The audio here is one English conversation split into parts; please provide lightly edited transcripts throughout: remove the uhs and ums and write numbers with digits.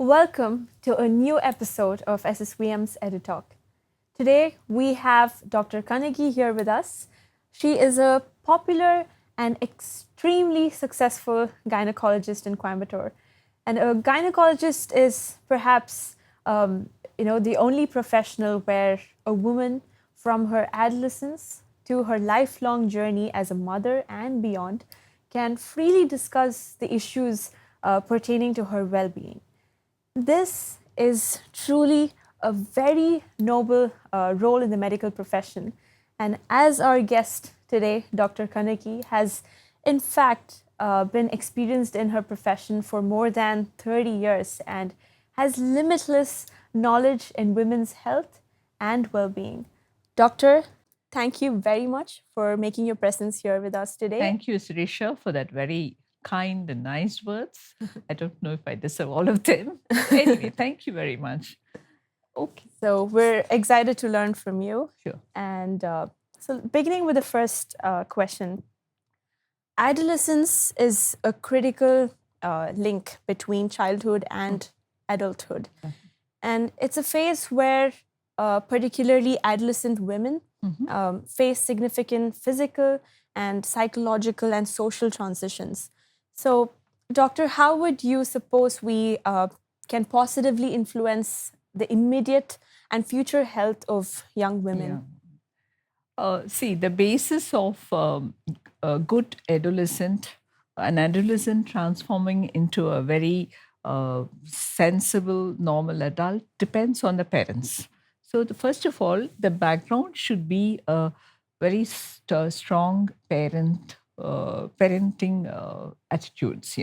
Welcome to a new episode of SSVM's EduTalk. Today we have Dr. Kannaki here with us. She is a popular and extremely successful gynecologist in Coimbatore. And a gynecologist is perhaps the only professional where a woman from her adolescence to her lifelong journey as a mother and beyond can freely discuss the issues pertaining to her well-being. This is truly a very noble role in the medical profession. And as our guest today, Dr. Kannaki, has in fact been experienced in her profession for more than 30 years and has limitless knowledge in women's health and well-being. Doctor, thank you very much for making your presence here with us today. Thank you, Srisha, for that very kind and nice words. I don't know if I deserve all of them. Anyway, thank you very much. Okay. So we're excited to learn from you. Sure. And so beginning with the first question, adolescence is a critical link between childhood and adulthood. And it's a phase where particularly adolescent women face significant physical and psychological and social transitions. So, doctor, how would you suppose we can positively influence the immediate and future health of young women? See, the basis of a good adolescent, an adolescent transforming into a very sensible, normal adult depends on the parents. So, first of all, the background should be a very strong parenting attitudes,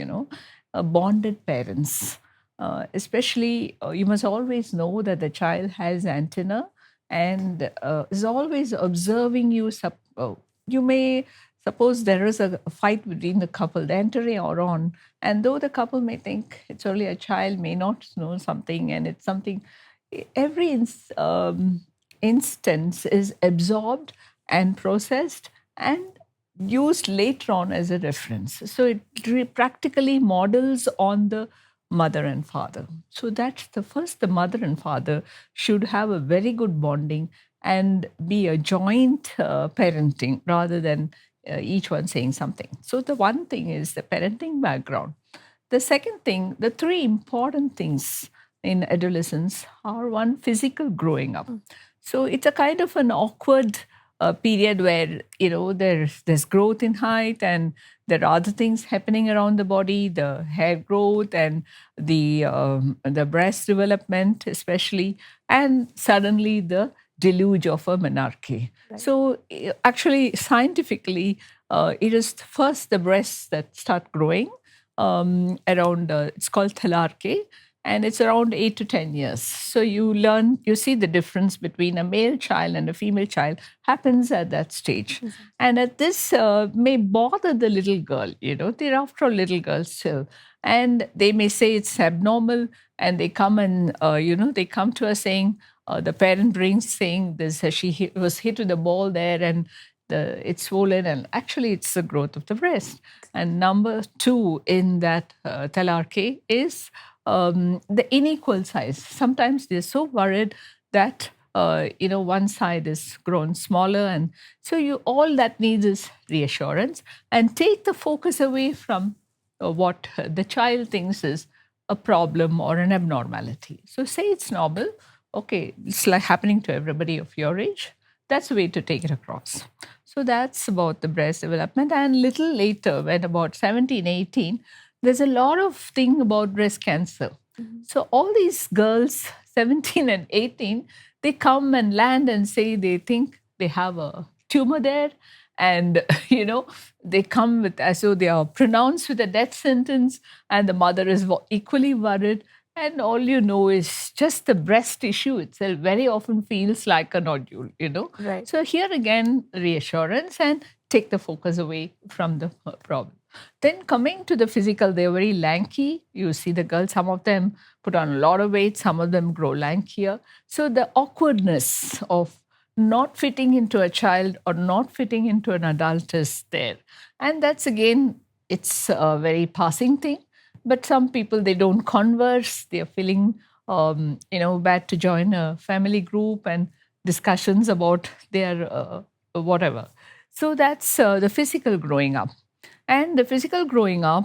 bonded parents. Especially, you must always know that the child has antenna and is always observing you. You may suppose there is a fight between the couple, the entering or on, and though the couple may think it's only a child, may not know something, and it's something, every instance is absorbed and processed and used later on as a reference. So it practically models on the mother and father. So that's the first, the mother and father should have a very good bonding and be a joint parenting rather than each one saying something. So the one thing is the parenting background. The second thing, the three important things in adolescence are one, physical growing up. So it's a kind of an awkward period where there's growth in height and there are other things happening around the body, the hair growth and the breast development especially, and suddenly the deluge of a menarche. Right. So actually scientifically it is first the breasts that start growing around it's called thelarche, and it's around 8 to 10 years. So you see the difference between a male child and a female child happens at that stage. Mm-hmm. And at this may bother the little girl, they're after all little girls still. And they may say it's abnormal, and they come and, they come to us saying, the parent brings saying this, she was hit with a ball there and it's swollen, and actually it's the growth of the breast. And number two in that thelarche is the unequal size. Sometimes they're so worried that one side is grown smaller, and so all that needs is reassurance and take the focus away from what the child thinks is a problem or an abnormality. So say it's normal. Okay, it's like happening to everybody of your age. That's the way to take it across. So that's about the breast development. And little later, when about 17, 18, there's a lot of thing about breast cancer. Mm-hmm. So all these girls, 17 and 18, they come and land and say they think they have a tumor there. And, they come with, as though they are pronounced with a death sentence, and the mother is equally worried. And all you know is just the breast tissue itself very often feels like a nodule, Right. So here again, reassurance and take the focus away from the problem. Then coming to the physical, they're very lanky. You see the girls, some of them put on a lot of weight, some of them grow lankier. So the awkwardness of not fitting into a child or not fitting into an adult is there. And that's again, it's a very passing thing. But some people, they don't converse. They're feeling, bad to join a family group and discussions about their whatever. So that's the physical growing up. And the physical growing up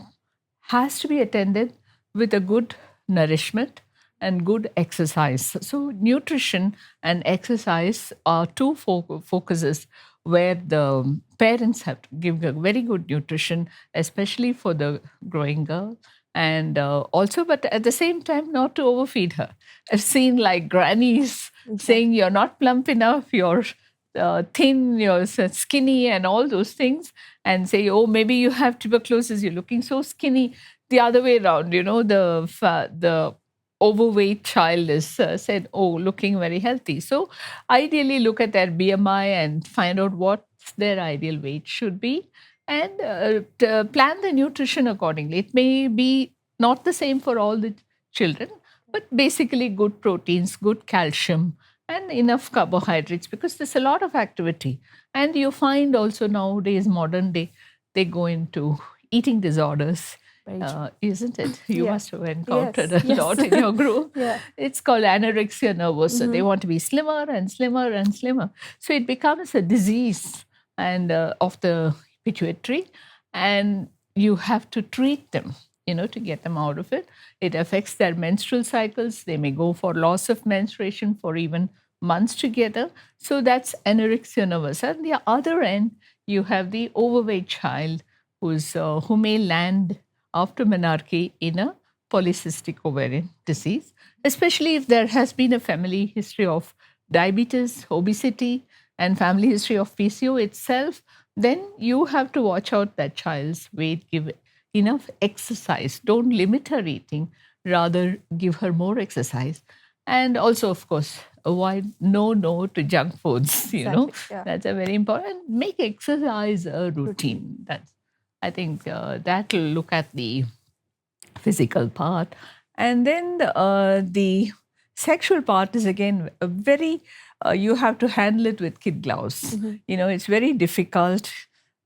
has to be attended with a good nourishment and good exercise. So, nutrition and exercise are two focuses where the parents have to give a very good nutrition, especially for the growing girl. And also, but at the same time, not to overfeed her. I've seen like grannies saying, "You're not plump enough, you're thin, you're skinny," and all those things, and say, "Oh, maybe you have tuberculosis, you're looking so skinny." The other way around, the overweight child is said, "Oh, looking very healthy." So ideally look at their BMI and find out what their ideal weight should be, and plan the nutrition accordingly. It may be not the same for all the children, but basically good proteins, good calcium, and enough carbohydrates, because there's a lot of activity. And you find also nowadays, modern day, they go into eating disorders. Isn't it? You must have encountered a lot in your group. It's called anorexia nervosa. They want to be slimmer and slimmer and slimmer. So it becomes a disease and of the pituitary, and you have to treat them, to get them out of it. It affects their menstrual cycles. They may go for loss of menstruation for even months together. So that's anorexia nervosa. At the other end, you have the overweight child who may land after menarche in a polycystic ovarian disease, especially if there has been a family history of diabetes, obesity, and family history of PCO itself. Then you have to watch out that child's weight, give enough exercise. Don't limit her eating, rather give her more exercise. And also, of course, avoid no to junk foods. That's a very important. Make exercise a routine. That's, I think, that will look at the physical part. And then the sexual part is again a very, you have to handle it with kid gloves. It's very difficult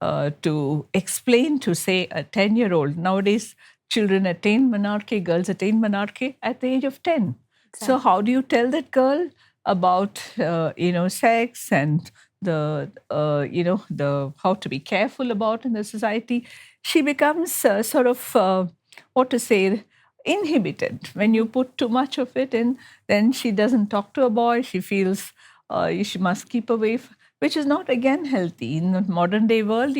to explain to, say, a 10-year-old. Nowadays, children attain menarche, girls attain menarche at the age of 10. So how do you tell that girl about, sex and the how to be careful about in the society? She becomes sort of, what to say, inhibited. When you put too much of it in, then she doesn't talk to a boy. She feels she must keep away, which is not, again, healthy. In the modern day world,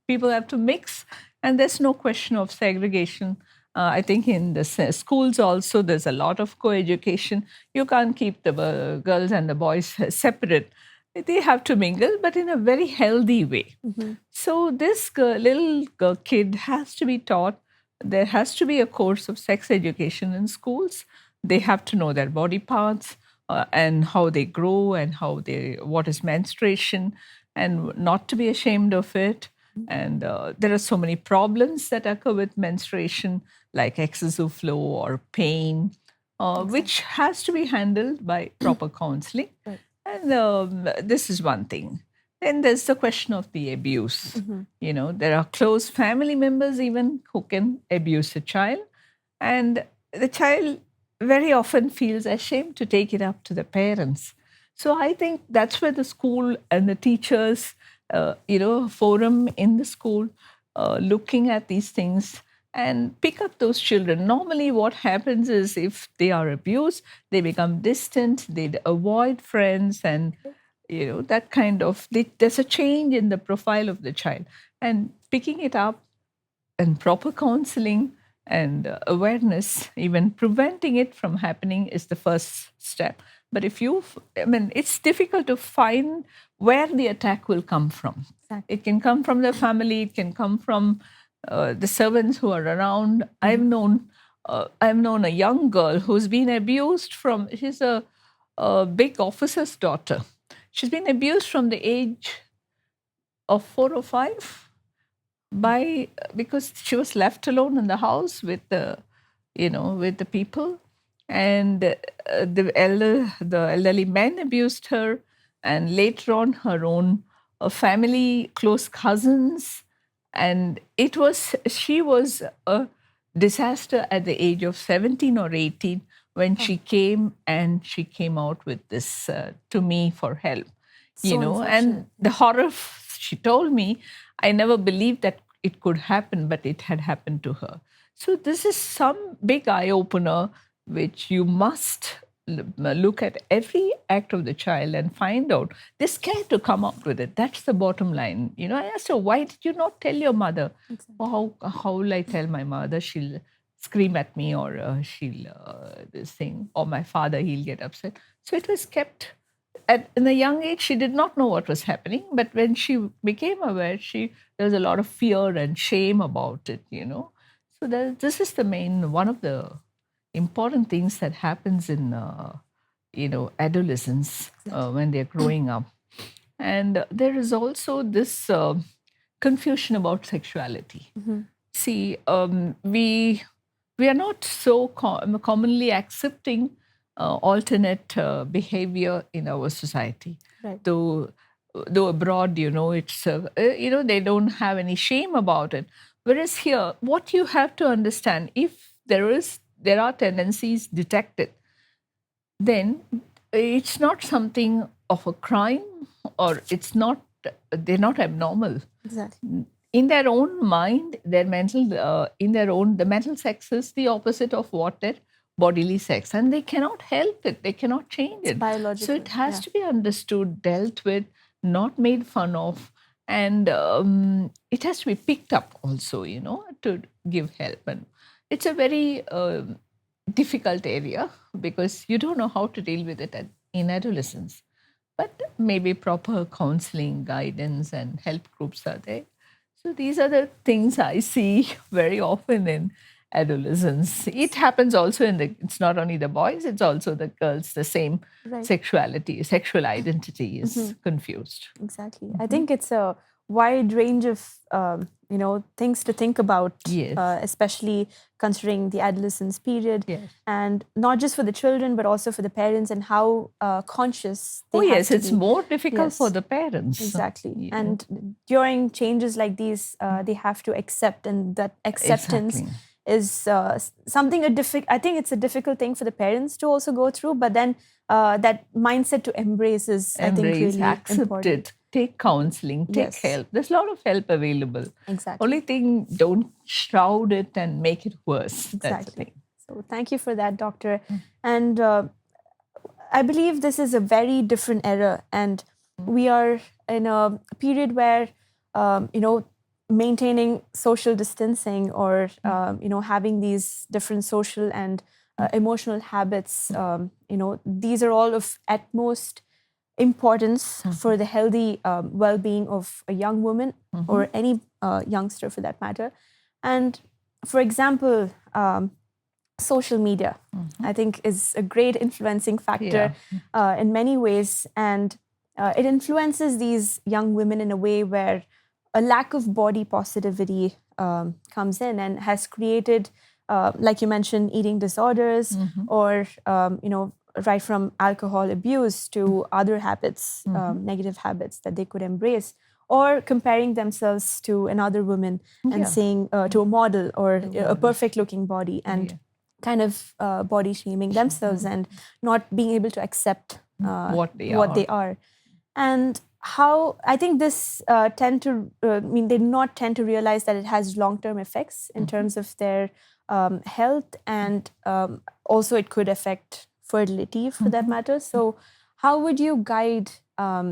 people have to mix, and there's no question of segregation. I think in the schools also, there's a lot of co-education. You can't keep the girls and the boys separate. They have to mingle, but in a very healthy way. So this little kid has to be taught. There has to be a course of sex education in schools. They have to know their body parts and how they grow and what is menstruation, and not to be ashamed of it. And there are so many problems that occur with menstruation, like excessive flow or pain, which has to be handled by proper counseling. And this is one thing. Then there's the question of the abuse. There are close family members even who can abuse a child. And the child very often feels ashamed to take it up to the parents. So I think that's where the school and the teachers, forum in the school, looking at these things and pick up those children. Normally what happens is, if they are abused, they become distant, they avoid friends, and that kind of, there's a change in the profile of the child. And picking it up and proper counseling and awareness, even preventing it from happening, is the first step. But it's difficult to find where the attack will come from. It can come from the family, it can come from the servants who are around. I've known a young girl who's been abused from, she's a big officer's daughter. She's been abused from the age of 4 or 5 because she was left alone in the house with the people, and the elderly men abused her, and later on her own family, close cousins, and she was disaster at the age of 17 or 18 when she came out with this to me for help, So and unfortunate. the horror she told me, I never believed that it could happen, but it had happened to her. So this is some big eye opener, which you must look at every act of the child and find out. They're scared to come out with it. That's the bottom line. I asked her, why did you not tell your mother? Exactly. How will I tell my mother? She'll scream at me, or she'll this thing, or my father, he'll get upset. So it was kept in a young age. She did not know what was happening, but when she became aware, there was a lot of fear and shame about it. So this is the main one of the important things that happens in adolescents when they're growing up. And there is also this confusion about sexuality. See, we are not so commonly accepting alternate behavior in our society. Right. Though abroad, it's they don't have any shame about it. Whereas here, what you have to understand, if there are tendencies detected, then it's not something of a crime, or they're not abnormal. Exactly. In their own mind, the mental sex is the opposite of what their bodily sex, and they cannot help it. They cannot change it. Biological. So it has to be understood, dealt with, not made fun of, and it has to be picked up also, to give help. And it's a very difficult area because you don't know how to deal with it in adolescence. But maybe proper counseling, guidance, and help groups are there. So these are the things I see very often in adolescence. It happens also it's not only the boys, it's also the girls. The same sexuality, sexual identity is confused. Exactly. I think it's a wide range of things to think about, especially considering the adolescence period, and not just for the children but also for the parents, and how conscious they have to it's be. more difficult for the parents. Exactly. And during changes like these, they have to accept, and that acceptance is something I think it's a difficult thing for the parents to also go through, but then that mindset to embrace is, I think, really accept important. It, take counseling, take help. There's a lot of help available. Exactly. Only thing, don't shroud it and make it worse. Exactly. That's the thing. So thank you for that, doctor. And I believe this is a very different era, and we are in a period where maintaining social distancing, or having these different social and emotional habits, these are all of utmost importance for the healthy well-being of a young woman, or any youngster for that matter. And for example, social media, I think, is a great influencing factor in many ways, and it influences these young women in a way where a lack of body positivity comes in, and has created, like you mentioned, eating disorders, or right from alcohol abuse to other habits, negative habits that they could embrace, or comparing themselves to another woman and saying to a model, or a perfect looking body, and kind of body shaming themselves, and not being able to accept what they are. And how I think this they not tend to realize that it has long-term effects in terms of their health, and also it could affect fertility for that matter. So how would you guide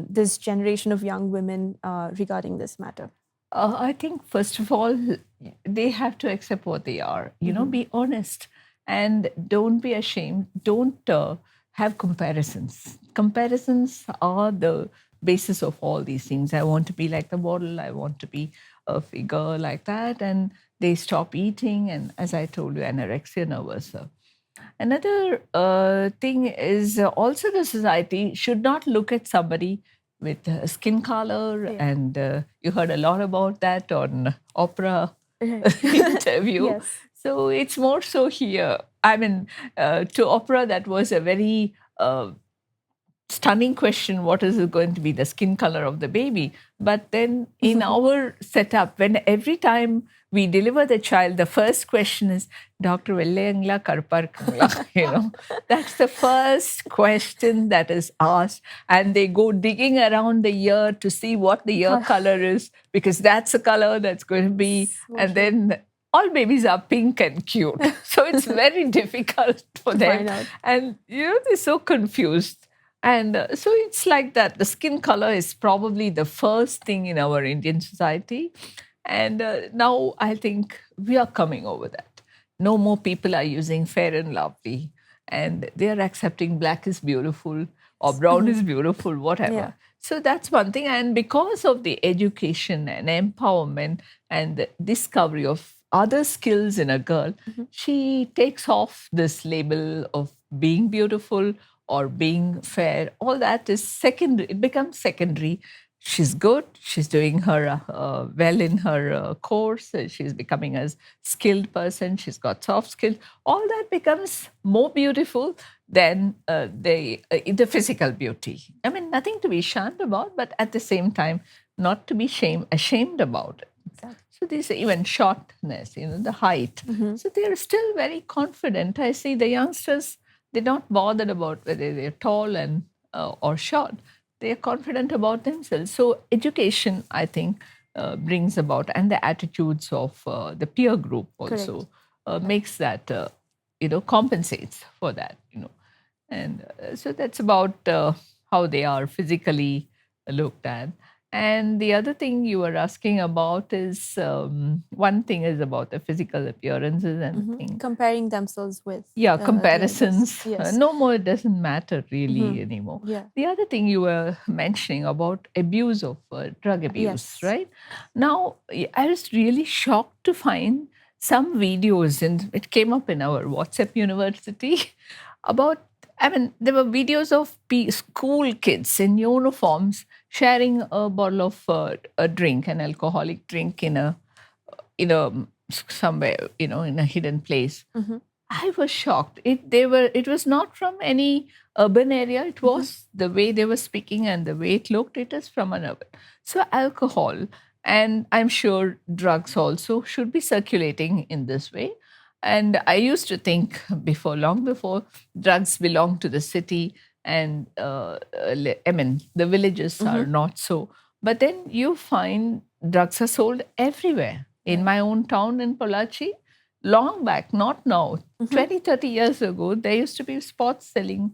this generation of young women regarding this matter? I think, first of all, they have to accept what they are, be honest, and don't be ashamed. Don't have comparisons. Comparisons are the basis of all these things. I want to be like the model. I want to be a figure like that. And they stop eating. And as I told you, anorexia nervosa. Another thing is also the society should not look at somebody with skin color. And you heard a lot about that on Oprah interview. Yes. So it's more so here. I mean, to Oprah, that was a very stunning question, what is it going to be, the skin color of the baby? But then in our setup, when every time we deliver the child, the first question is, Dr. Vellengla Karparkangla, that's the first question that is asked. And they go digging around the ear to see what the ear color is, because that's the color that's going to be. So and true. then all babies are pink and cute. So it's very difficult for To them. find out. And, they're so confused. And so it's like that. The skin color is probably the first thing in our Indian society. And now I think we are coming over that. No more people are using fair and lovely. And they are accepting black is beautiful or brown is beautiful, whatever. Yeah. So that's one thing. And because of the education and empowerment and the discovery of other skills in a girl, she takes off this label of being beautiful or being fair. All that is secondary. It becomes secondary. She's good. She's doing her well in her course. She's becoming a skilled person. She's got soft skills. All that becomes more beautiful than the physical beauty. I mean, nothing to be shunned about, but at the same time, not to be ashamed about it. Exactly. So these even shortness, the height. So they're still very confident. I see the youngsters, they're not bothered about whether they're tall and or short. They're confident about themselves. So education, I think, brings about, and the attitudes of the peer group also makes that, compensates for that, And so that's about how they are physically looked at. And the other thing you were asking about is, one thing is about the physical appearances and things. Comparing themselves with. Yeah, comparisons. Yes. No more, it doesn't matter really anymore. Yeah. The other thing you were mentioning about abuse of drug abuse, Yes. right? Now, I was really shocked to find some videos, and it came up in our WhatsApp university about, there were videos of school kids in uniforms sharing a bottle of a drink, an alcoholic drink in a somewhere, in a hidden place. I was shocked. It was not from any urban area. It was the way they were speaking and the way it looked. It is from an urban. So alcohol, and I'm sure drugs also, should be circulating in this way. And I used to think long before, drugs belong to the city, and the villages are not so. But then you find drugs are sold everywhere. In my own town in Pollachi, long back, not now, 20, 30 years ago, there used to be spots selling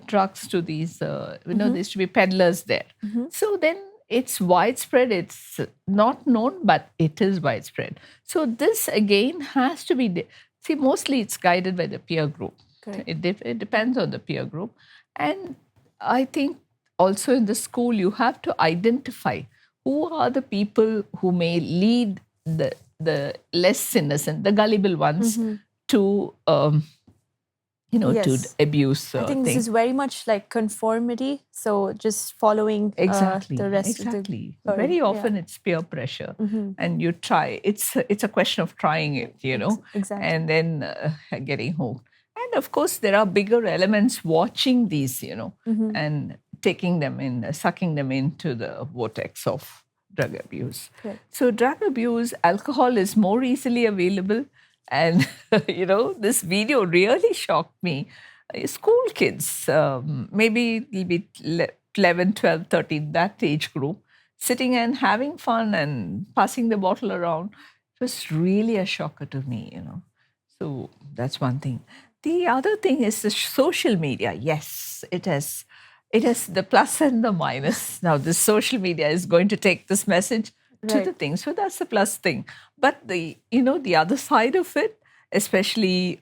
drugs to these, there used to be peddlers there. So then it's widespread. It's not known, but it is widespread. So this again has to be, mostly it's guided by the peer group. It depends on the peer group. And I think also in the school, you have to identify who are the people who may lead the less innocent, the gullible ones, to to abuse. I think this is very much like conformity. So just following the rest of the herd. Very often it's peer pressure, and you try. It's a question of trying it, Exactly. and then getting hooked. And of course, there are bigger elements watching these, and taking them in, sucking them into the vortex of drug abuse. So drug abuse, alcohol is more easily available. And, this video really shocked me. School kids, maybe it'll be 11, 12, 13, that age group, sitting and having fun and passing the bottle around. It was really a shocker to me, So that's one thing. The other thing is the social media. Yes, it has the plus and the minus. Now, this social media is going to take this message to the thing. So that's the plus thing. But the other side of it, especially,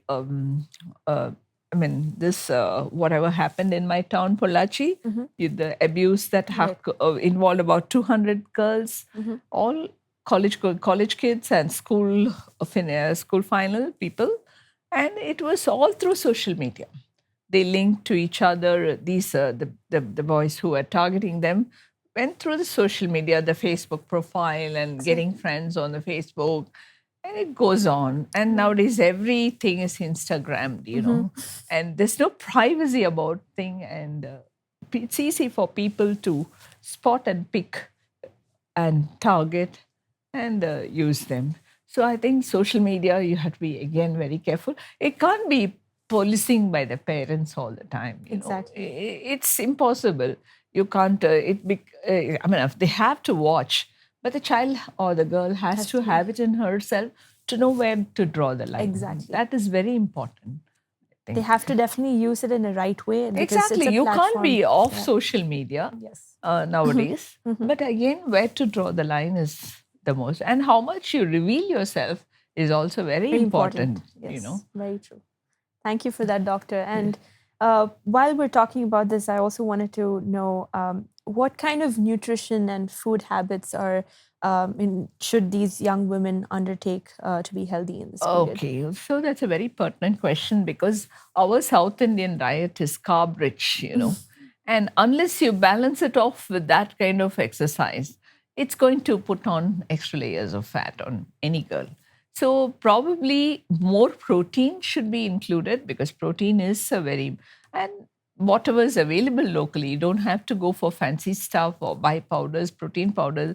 this whatever happened in my town, Pollachi, the abuse that involved about 200 girls, all college kids and school final people, and it was all through social media. They linked to each other. These the boys who were targeting them went through the social media, the Facebook profile, and getting friends on the Facebook, and it goes on. And nowadays everything is Instagrammed, and there's no privacy about thing. And it's easy for people to spot and pick and target and use them. So I think social media, you have to be again very careful. It can't be policing by the parents all the time. Exactly. It's impossible. You can't. I mean, they have to watch, but the child or the girl has to have it in herself to know where to draw the line. Exactly. That is very important. They have to definitely use it in the right way. Exactly. You can't be off social media nowadays. But again, where to draw the line is the most. And how much you reveal yourself is also very important. Yes, very true. Thank you for that, doctor. And while we're talking about this, I also wanted to know what kind of nutrition and food habits should these young women undertake to be healthy in this period? Okay, so that's a very pertinent question because our South Indian diet is carb rich, and unless you balance it off with that kind of exercise, it's going to put on extra layers of fat on any girl. So probably more protein should be included because protein is and whatever is available locally, you don't have to go for fancy stuff or buy powders, protein powders.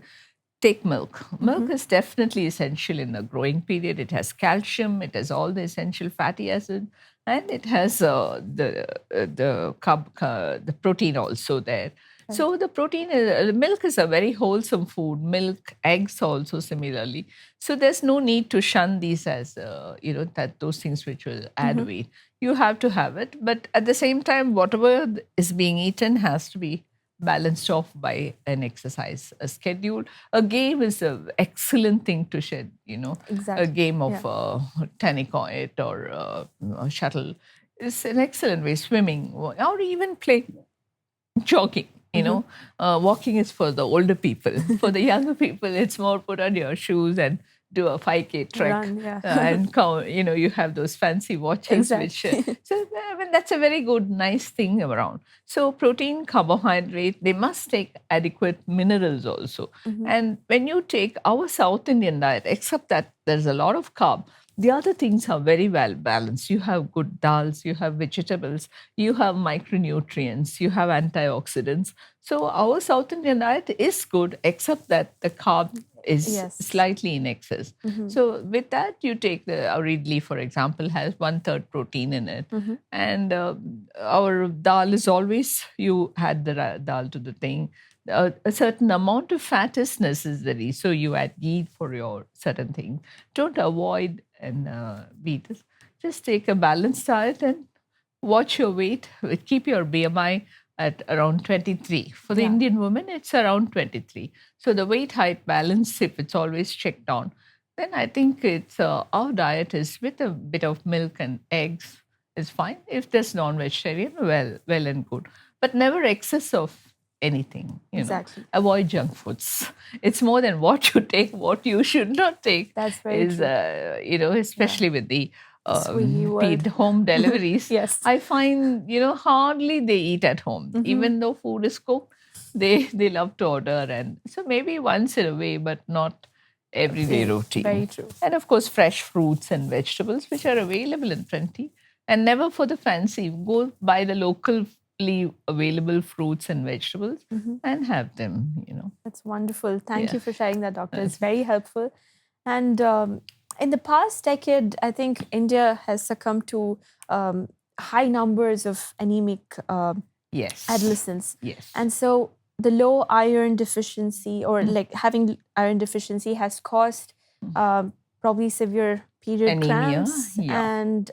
Take milk. Milk is definitely essential in the growing period. It has calcium, it has all the essential fatty acids, and it has the protein also there. So the milk is a very wholesome food. Milk, eggs also similarly. So there's no need to shun these as those things which will add weight. You have to have it, but at the same time, whatever is being eaten has to be balanced off by an exercise, a schedule. A game is an excellent thing to shed, Exactly. A game of tennis court or shuttle is an excellent way, swimming, or even play jogging. Walking is for the older people. For the younger people, it's more put on your shoes and do a 5K trek. Run, And you have those fancy watches. Exactly. So I mean, that's a very good, nice thing around. So protein, carbohydrate, they must take adequate minerals also. And when you take our South Indian diet, except that there's a lot of carb, the other things are very well balanced. You have good dals, you have vegetables, you have micronutrients, you have antioxidants. So our South Indian diet is good, except that the carb is slightly in excess. So with that, you take our idli, for example, has 1/3 protein in it. And our dal is always, you add the dal to the thing. A certain amount of fat is necessary. So you add ghee for your certain thing. Don't avoid and beat it. Just take a balanced diet and watch your weight. Keep your BMI at around 23. For the Indian woman, it's around 23. So the weight height balance, if it's always checked on, then I think it's our diet is with a bit of milk and eggs is fine. If there's non-vegetarian, well and good. But never excess of anything. Exactly. Avoid junk foods. It's more than what you take, what you should not take. That's very true. Especially with the Sweetie home deliveries. Yes. I find, hardly they eat at home. Even though food is cooked, they love to order. And so maybe once in a way, but not everyday routine. Very true. And of course, fresh fruits and vegetables, which are available in plenty. And never for the fancy. Go buy the locally available fruits and vegetables and have them, That's wonderful. Thank you for sharing that, doctor. It's very helpful. And in the past decade, I think India has succumbed to high numbers of anemic adolescents. Yes. And so the low iron deficiency or like having iron deficiency has caused probably severe period anemia, cramps and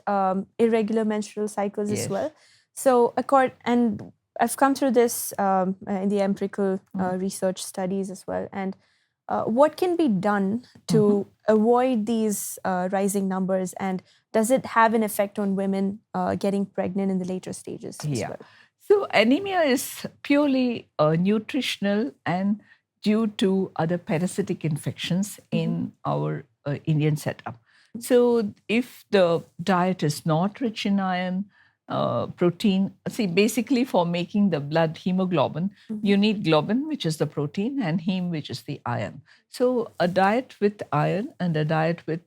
irregular menstrual cycles as well. So, and I've come through this in the empirical research studies as well. And what can be done to avoid these rising numbers? And does it have an effect on women getting pregnant in the later stages as well? So anemia is purely nutritional and due to other parasitic infections in our Indian setup. So if the diet is not rich in iron, protein, basically for making the blood hemoglobin, you need globin, which is the protein, and heme, which is the iron. So a diet with iron and a diet with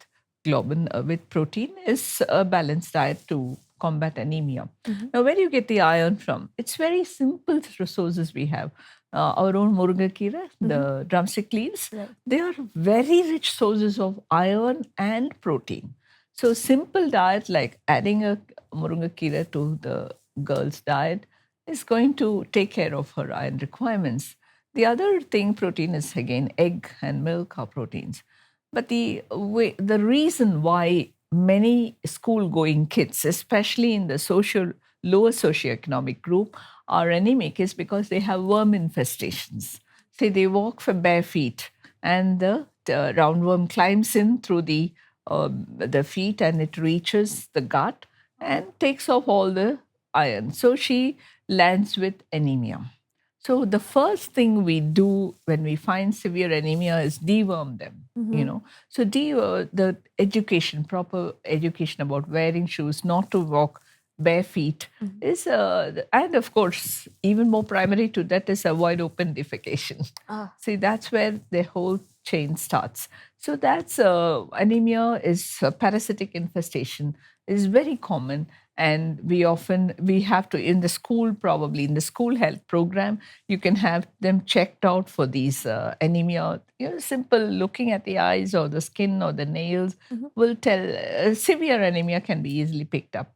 globin, with protein is a balanced diet to combat anemia. Now, where do you get the iron from? It's very simple resources we have. Our own murungakira, the drumstick leaves, Right. they are very rich sources of iron and protein. So simple diet like adding a murungakira to the girl's diet is going to take care of her iron requirements. The other thing, protein, is again egg and milk are proteins. But the reason why many school-going kids, especially in the lower socioeconomic group, are anemic is because they have worm infestations. Say they walk for bare feet, and the roundworm climbs in through the feet, and it reaches the gut and takes off all the iron. So she lands with anemia. So the first thing we do when we find severe anemia is deworm them. So the education, proper education about wearing shoes, not to walk bare feet is, and of course, even more primary to that is avoid open defecation. See, that's where the whole chain starts. So that's anemia is parasitic infestation is very common, and we have to in the school, probably in the school health program, you can have them checked out for these anemia. Simple looking at the eyes or the skin or the nails will tell. Severe anemia can be easily picked up.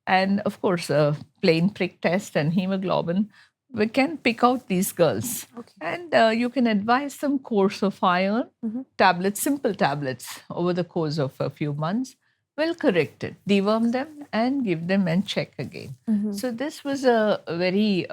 And of course, a plain prick test and hemoglobin, we can pick out these girls. And you can advise them course of iron, tablets, simple tablets over the course of a few months. Will correct it, deworm them and give them and check again. So this was a very,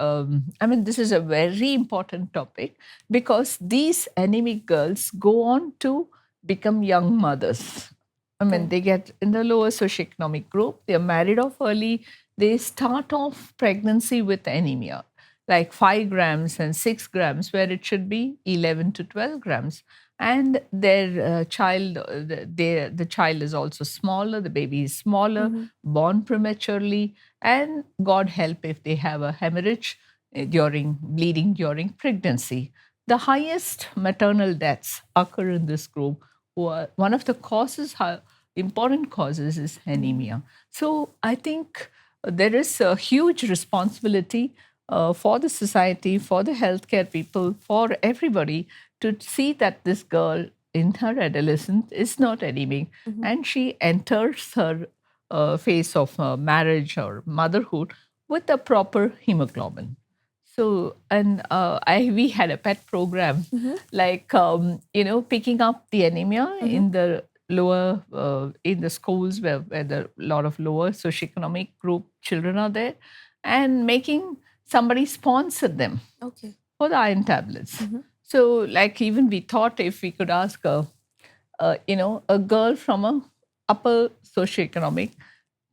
this is a very important topic because these anemic girls go on to become young mothers. They get in the lower socioeconomic group, they're married off early, they start off pregnancy with anemia, like 5 grams and 6 grams, where it should be 11 to 12 grams. And their child, the child is also smaller, the baby is smaller, born prematurely, and God help if they have a hemorrhage bleeding during pregnancy. The highest maternal deaths occur in this group. One of the important causes is anemia. So I think there is a huge responsibility for the society, for the healthcare people, for everybody to see that this girl in her adolescence is not anemic and she enters her phase of marriage or motherhood with a proper hemoglobin. So, and we had a pet program, like, picking up the anemia in the lower, in the schools where the lot of lower socioeconomic group children are there, and making somebody sponsor them for the iron tablets. So, like, even we thought if we could ask a girl from a upper socioeconomic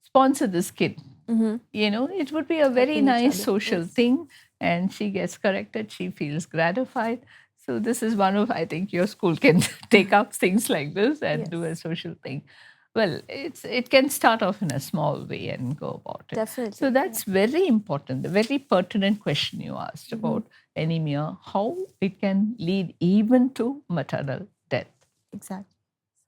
sponsor this kid. It would be a very nice social thing, and she gets corrected. She feels gratified. So this is one of, I think your school can take up things like this and do a social thing. Well, it can start off in a small way and go about it. Definitely. So that's very important. The very pertinent question you asked about anemia, how it can lead even to maternal death. Exactly.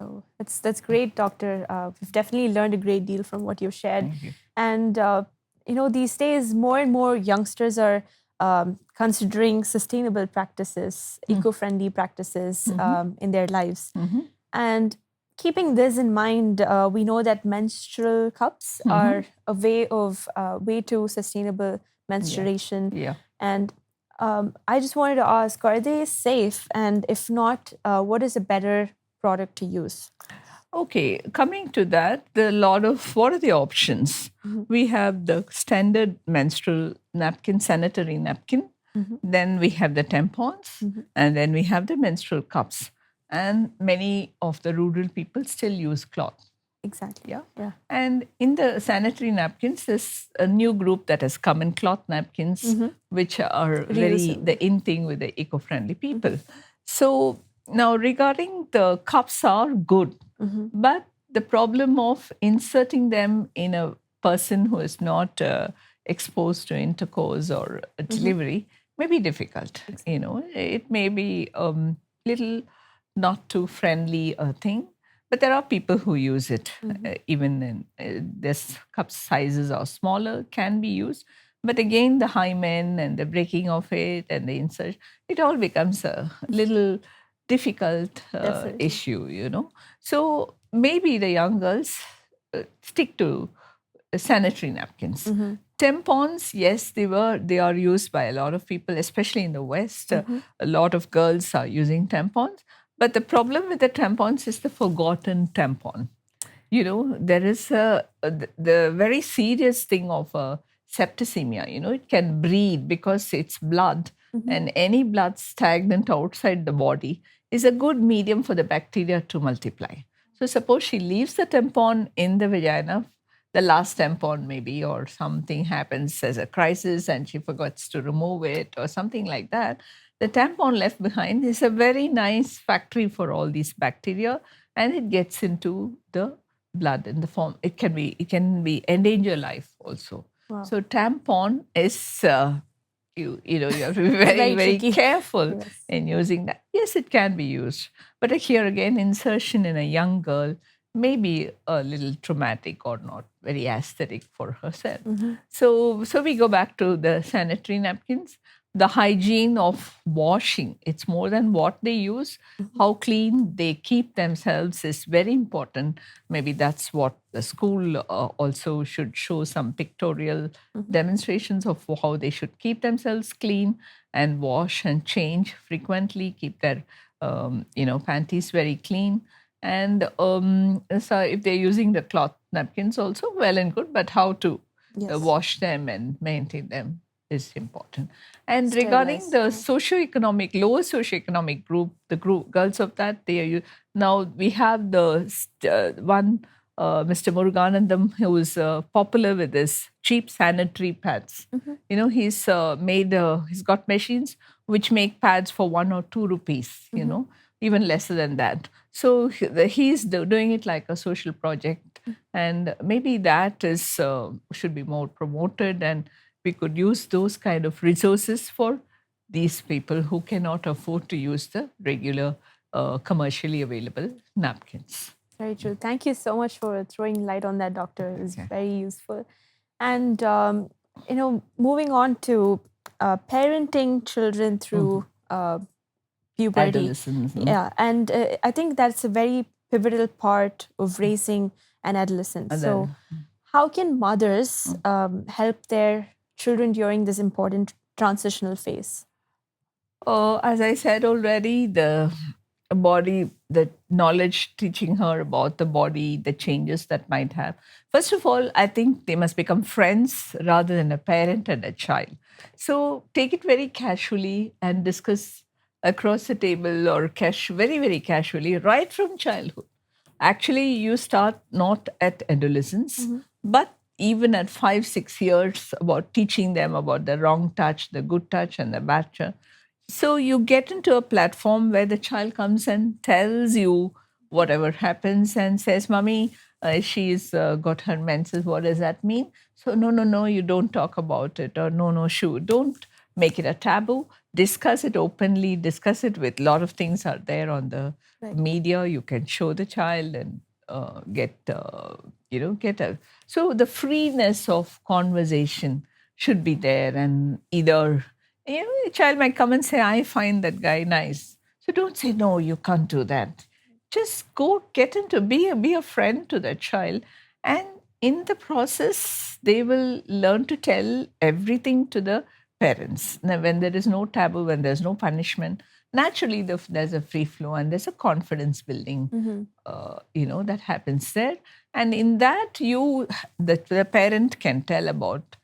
So that's great, Doctor. We've definitely learned a great deal from what you've shared. Thank you. And these days, more and more youngsters are considering sustainable practices, eco-friendly practices in their lives. And keeping this in mind, we know that menstrual cups are a way to sustainable menstruation. And I just wanted to ask, are they safe? And if not, what is a better product to use? Okay, coming to that, what are the options? We have the standard menstrual napkin, sanitary napkin. Then we have the tampons, and then we have the menstrual cups. And many of the rural people still use cloth. Exactly. Yeah. And in the sanitary napkins, there's a new group that has come in, cloth napkins, which are very the in thing with the eco-friendly people. So now regarding the cups are good, but the problem of inserting them in a person who is not exposed to intercourse or delivery may be difficult. It may be little not too friendly a thing. But there are people who use it, even in this cup sizes are smaller, can be used. But again, the hymen and the breaking of it and the insert, it all becomes a little difficult Definitely. issue. So maybe the young girls stick to sanitary napkins. Tampons, yes, they are used by a lot of people, especially in the West. A lot of girls are using tampons. But the problem with the tampons is the forgotten tampon. There is the very serious thing of septicemia. It can breed because it's blood, and any blood stagnant outside the body is a good medium for the bacteria to multiply. So suppose she leaves the tampon in the vagina, the last tampon maybe, or something happens as a crisis and she forgets to remove it or something like that. The tampon left behind is a very nice factory for all these bacteria, and it gets into the blood in the form. It can be endanger life also. Wow. So tampon is you have to be very very tricky. careful Yes. in using that. Yes, it can be used, but here again, insertion in a young girl may be a little traumatic or not very aesthetic for herself. So we go back to the sanitary napkins. The hygiene of washing, it's more than what they use. How clean they keep themselves is very important. Maybe that's what the school also should show some pictorial demonstrations of how they should keep themselves clean and wash and change frequently, keep their panties very clean. And so if they're using the cloth napkins also, well and good, but how to wash them and maintain them is important. And regarding the lower socioeconomic group, the group girls of that, now we have the one Mr. Muruganandam, who is popular with his cheap sanitary pads. He's he's got machines which make pads for 1 or 2 rupees, even lesser than that. So he's doing it like a social project, and maybe that is should be more promoted, and we could use those kind of resources for these people who cannot afford to use the regular commercially available napkins. Very true. Thank you so much for throwing light on that, doctor. It's very useful. And moving on to parenting children through puberty. Adolescence. Yeah, and I think that's a very pivotal part of raising an adolescent. So, how can mothers help their children during this important transitional phase? As I said already, the body, the knowledge, teaching her about the body, the changes that might have. First of all, I think they must become friends rather than a parent and a child. So take it very casually and discuss across the table or very, very casually right from childhood. Actually, you start not at adolescence, but even at 5, 6 years, about teaching them about the wrong touch, the good touch, and the bad touch. So you get into a platform where the child comes and tells you whatever happens and says, "Mommy, she's got her menses. What does that mean?" So no, you don't talk about it, or no, don't make it a taboo. Discuss it openly. Discuss it with a lot of things are there on the media. You can show the child and get a. So the freeness of conversation should be there, and either. A child might come and say, "I find that guy nice." So don't say, "No, you can't do that." Just go get into, be a friend to that child. And in the process, they will learn to tell everything to the parents. Now, when there is no taboo, when there's no punishment, naturally there's a free flow and there's a confidence building, that happens there. And in that, the parent can tell about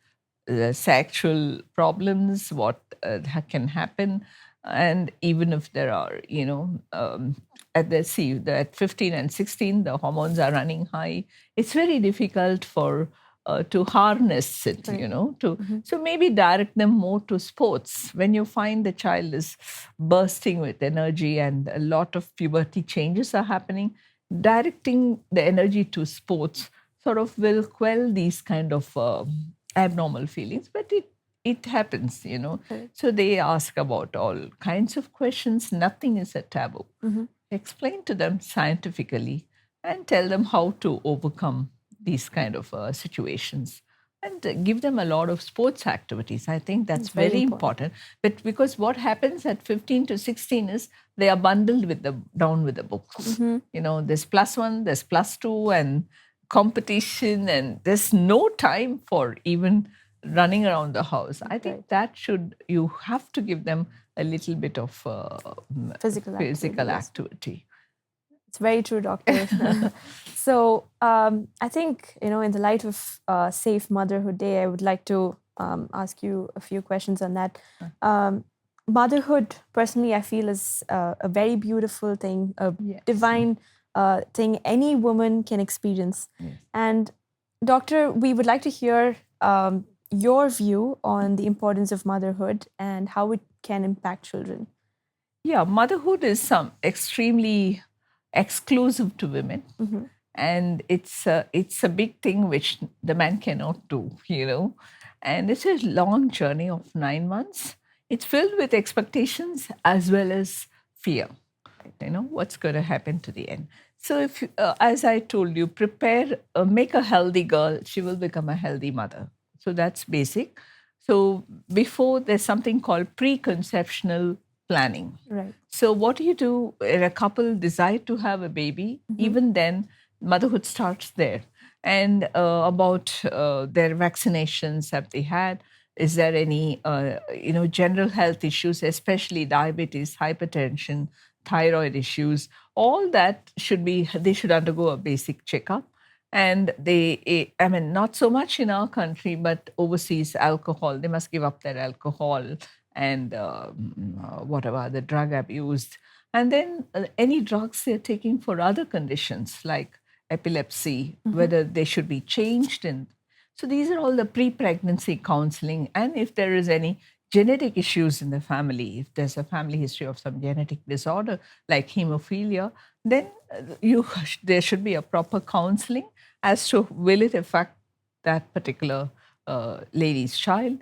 the sexual problems, what can happen, and even if there are, at 15 and 16, the hormones are running high. It's very difficult to harness it, so maybe direct them more to sports. When you find the child is bursting with energy and a lot of puberty changes are happening, directing the energy to sports sort of will quell these kind of abnormal feelings, but it happens. So they ask about all kinds of questions. Nothing is a taboo. Explain to them scientifically and tell them how to overcome these kind of situations, and give them a lot of sports activities. I think that's It's very very important. important. But because what happens at 15 to 16 is they are bundled with the down with the books. There's +1, there's +2, and competition, and there's no time for even running around the house. I think that you have to give them a little bit of Physical activity. It's very true, doctor. So I think, in the light of Safe Motherhood Day, I would like to ask you a few questions on that. Motherhood, personally, I feel is a very beautiful thing, a divine thing any woman can experience. Yes. And doctor, we would like to hear your view on the importance of motherhood and how it can impact children. Yeah, motherhood is extremely exclusive to women, and it's a big thing which the man cannot do, and it's a long journey of 9 months. It's filled with expectations as well as fear, what's going to happen to the end. So if as I told you, make a healthy girl, she will become a healthy mother. So that's basic. So before, there's something called preconceptional planning. Right. So what do you do when a couple decide to have a baby? Even then, motherhood starts there. And about their vaccinations, have they had? Is there any general health issues, especially diabetes, hypertension, thyroid issues? All that they should undergo a basic checkup. And not so much in our country, but overseas, alcohol, they must give up their alcohol and whatever, the drug abuse. And then any drugs they're taking for other conditions like epilepsy, whether they should be changed. And so these are all the pre-pregnancy counseling. And if there is any genetic issues in the family, if there's a family history of some genetic disorder like hemophilia, then there should be a proper counseling as to will it affect that particular lady's child.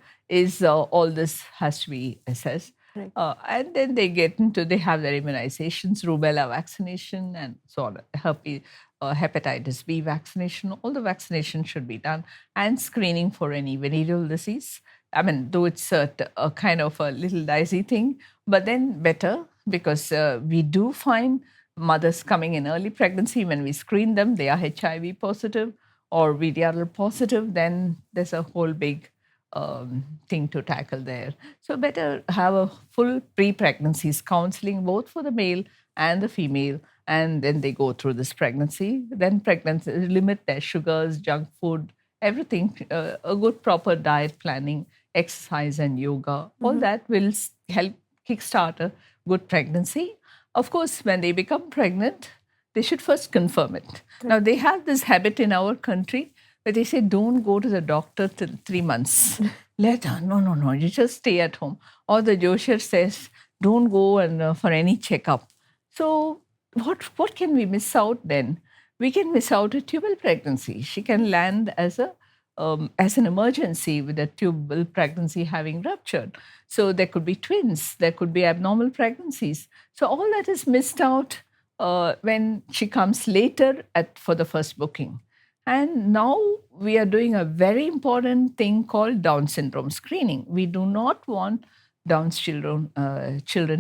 All this has to be assessed. Right. And then they have their immunizations, rubella vaccination, and so on, hepatitis B vaccination. All the vaccinations should be done, and screening for any venereal disease. Though it's a kind of a little dicey thing, but then better, because we do find mothers coming in early pregnancy. When we screen them, they are HIV positive or VDRL positive, then there's a whole big thing to tackle there. So better have a full pre-pregnancies counseling, both for the male and the female, and then they go through this pregnancy. Then pregnancy, limit their sugars, junk food, everything, a good proper diet planning, exercise and yoga, all that will help kickstart a good pregnancy. Of course, when they become pregnant, they should first confirm it. Now, they have this habit in our country where they say, don't go to the doctor till 3 months later. No, you just stay at home. Or the Joshir says, don't go for any checkup. So what can we miss out then? We can miss out a tubal pregnancy. She can land as an emergency with a tubal pregnancy having ruptured. So there could be twins, there could be abnormal pregnancies. So all that is missed out when she comes later for the first booking. And now we are doing a very important thing called Down syndrome screening. We do not want Down's children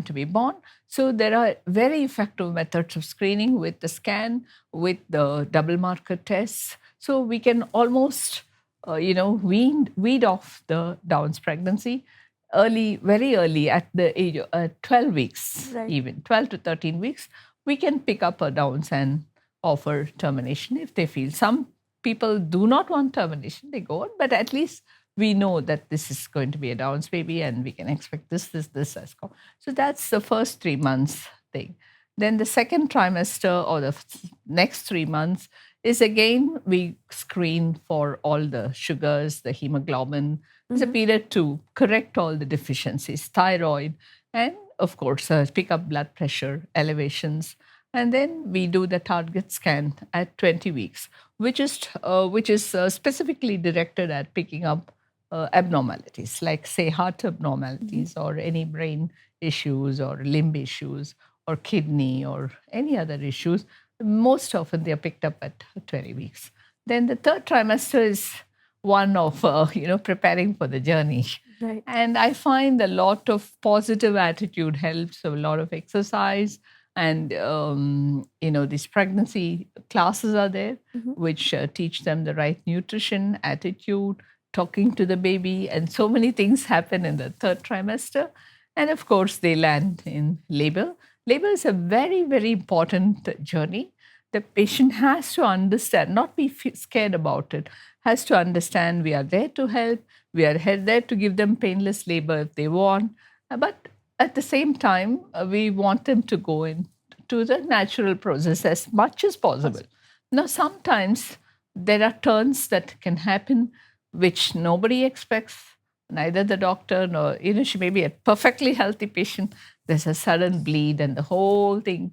to be born. So there are very effective methods of screening with the scan, with the double marker tests. So we can almost, weed off the Down's pregnancy very early at the age of 12 weeks, Right. even 12 to 13 weeks. We can pick up a Downs and offer termination if they feel. Some people do not want termination, they go on, but at least we know that this is going to be a Downs baby and we can expect this as come. So that's the first 3 months thing. Then the second trimester or the next 3 months is again, we screen for all the sugars, the hemoglobin. It's a period to correct all the deficiencies, thyroid, and of course, pick up blood pressure elevations. And then we do the target scan at 20 weeks, which is specifically directed at picking up abnormalities, like say heart abnormalities or any brain issues or limb issues or kidney or any other issues. Most often they are picked up at 20 weeks. Then the third trimester is one of, preparing for the journey. Right. And I find a lot of positive attitude helps, a lot of exercise. And, these pregnancy classes are there, which teach them the right nutrition, attitude, talking to the baby. And so many things happen in the third trimester. And of course, they land in labor. Labor is a very, very important journey. The patient has to understand, not be scared about it, has to understand we are there to help, we are there to give them painless labor if they want. But at the same time, we want them to go into the natural process as much as possible. Now, sometimes there are turns that can happen which nobody expects, neither the doctor nor, she may be a perfectly healthy patient. There's a sudden bleed and the whole thing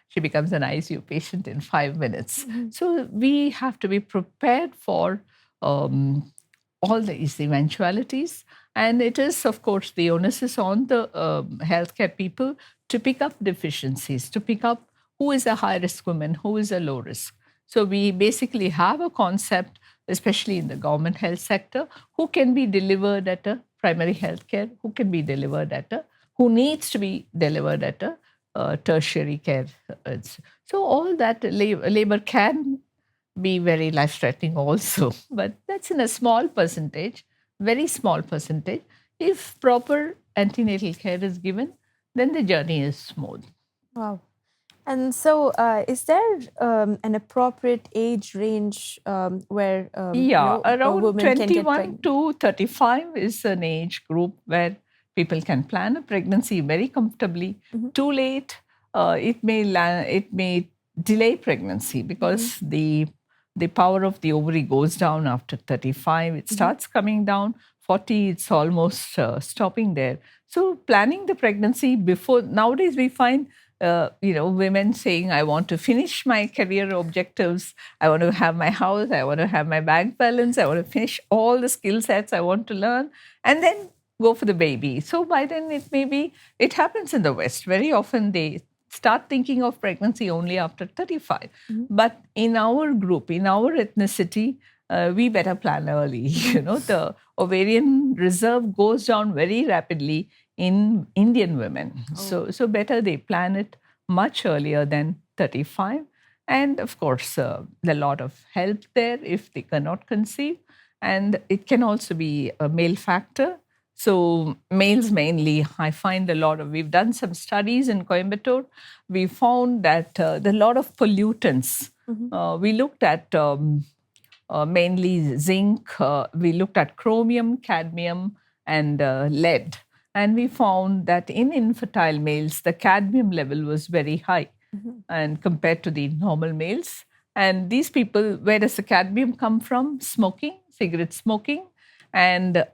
she becomes an ICU patient in 5 minutes. So we have to be prepared for all these eventualities. And it is, of course, the onus is on the healthcare people to pick up deficiencies, to pick up who is a high risk woman, who is a low risk. So we basically have a concept, especially in the government health sector, who can be delivered at a primary healthcare, who can be delivered at a, who needs to be delivered at a tertiary care. So all that labor can be very life-threatening also, but that's in a small percentage, very small percentage. If proper antenatal care is given, then the journey is smooth. Wow. And so, is there an appropriate age range where a around woman can get 21 pregnant? to 35 is an age group where people can plan a pregnancy very comfortably. Too late, it may delay pregnancy because the power of the ovary goes down after 35. It starts coming down. 40, it's almost stopping there. So planning the pregnancy before, nowadays we find women saying, I want to finish my career objectives. I want to have my house. I want to have my bank balance. I want to finish all the skill sets I want to learn and then go for the baby. So by then it happens in the West. Very often they start thinking of pregnancy only after 35. But in our group, in our ethnicity, we better plan early. The ovarian reserve goes down very rapidly in Indian women. So better they plan it much earlier than 35. And of course, a lot of help there if they cannot conceive. And it can also be a male factor. So males mainly, I find we've done some studies in Coimbatore. We found that there are a lot of pollutants. We looked at mainly zinc. We looked at chromium, cadmium, and lead. And we found that in infertile males, the cadmium level was very high and compared to the normal males. And these people, where does the cadmium come from? Smoking, cigarette smoking, and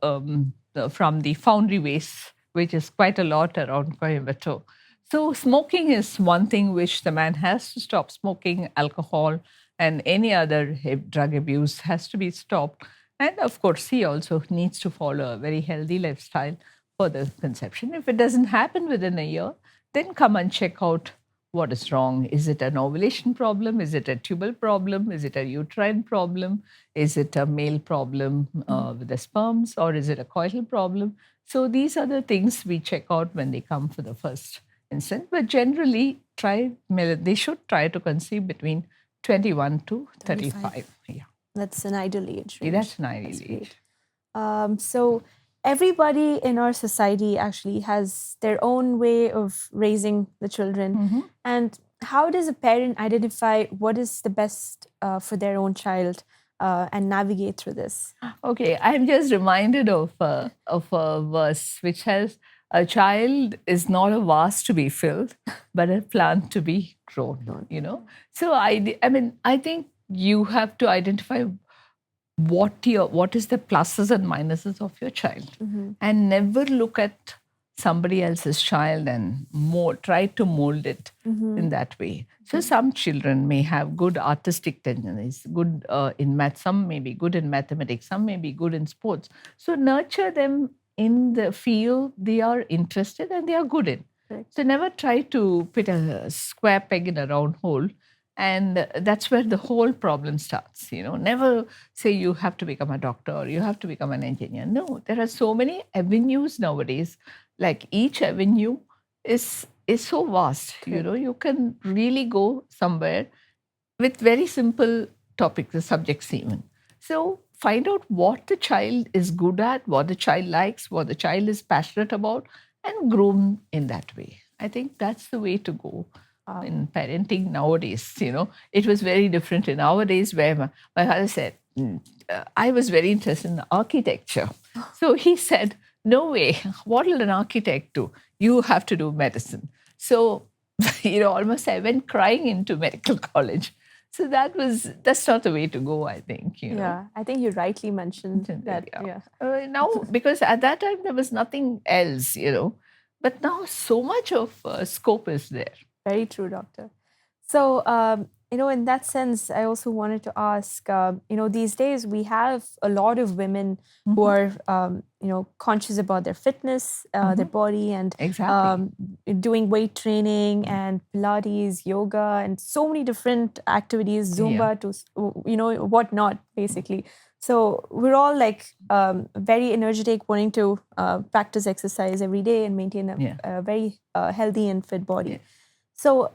from the foundry waste, which is quite a lot around Coimbatore. So smoking is one thing which the man has to stop smoking. Alcohol and any other drug abuse has to be stopped. And of course, he also needs to follow a very healthy lifestyle for the conception. If it doesn't happen within a year, then come and check out what is wrong. Is it an ovulation problem? Is it a tubal problem? Is it a uterine problem? Is it a male problem with the sperms? Or is it a coital problem? So these are the things we check out when they come for the first instance. But generally, they should try to conceive between 21 to 35. Yeah. That's an ideal age range. That's an ideal age. So everybody in our society actually has their own way of raising the children. And how does a parent identify what is the best for their own child and navigate through this? Okay, I'm just reminded of a verse which says, a child is not a vase to be filled, but a plant to be grown, So I think you have to identify what is the pluses and minuses of your child, and never look at somebody else's child and try to mold it in that way. So some children may have good artistic tendencies, good in math, some may be good in mathematics, some may be good in sports. So nurture them in the field they are interested and they are good in. Right. So never try to put a square peg in a round hole. And that's where the whole problem starts. Never say you have to become a doctor or you have to become an engineer. No, there are so many avenues nowadays. Like each avenue is so vast. Correct. You can really go somewhere with very simple topics, the subjects even. So find out what the child is good at, what the child likes, what the child is passionate about, and groom in that way. I think that's the way to go in parenting nowadays. It was very different in our days where my father said, I was very interested in architecture. So he said, no way, what will an architect do? You have to do medicine. So, almost I went crying into medical college. So that's not the way to go, I think. Yeah, I think you rightly mentioned that. Yeah. Now, because at that time there was nothing else, but now so much of scope is there. Very true, doctor. So, in that sense, I also wanted to ask, these days we have a lot of women who are, conscious about their fitness, their body, and Exactly. doing weight training and Pilates, yoga, and so many different activities, Zumba to, whatnot, basically. So we're all like very energetic, wanting to practice exercise every day and maintain a very healthy and fit body. So,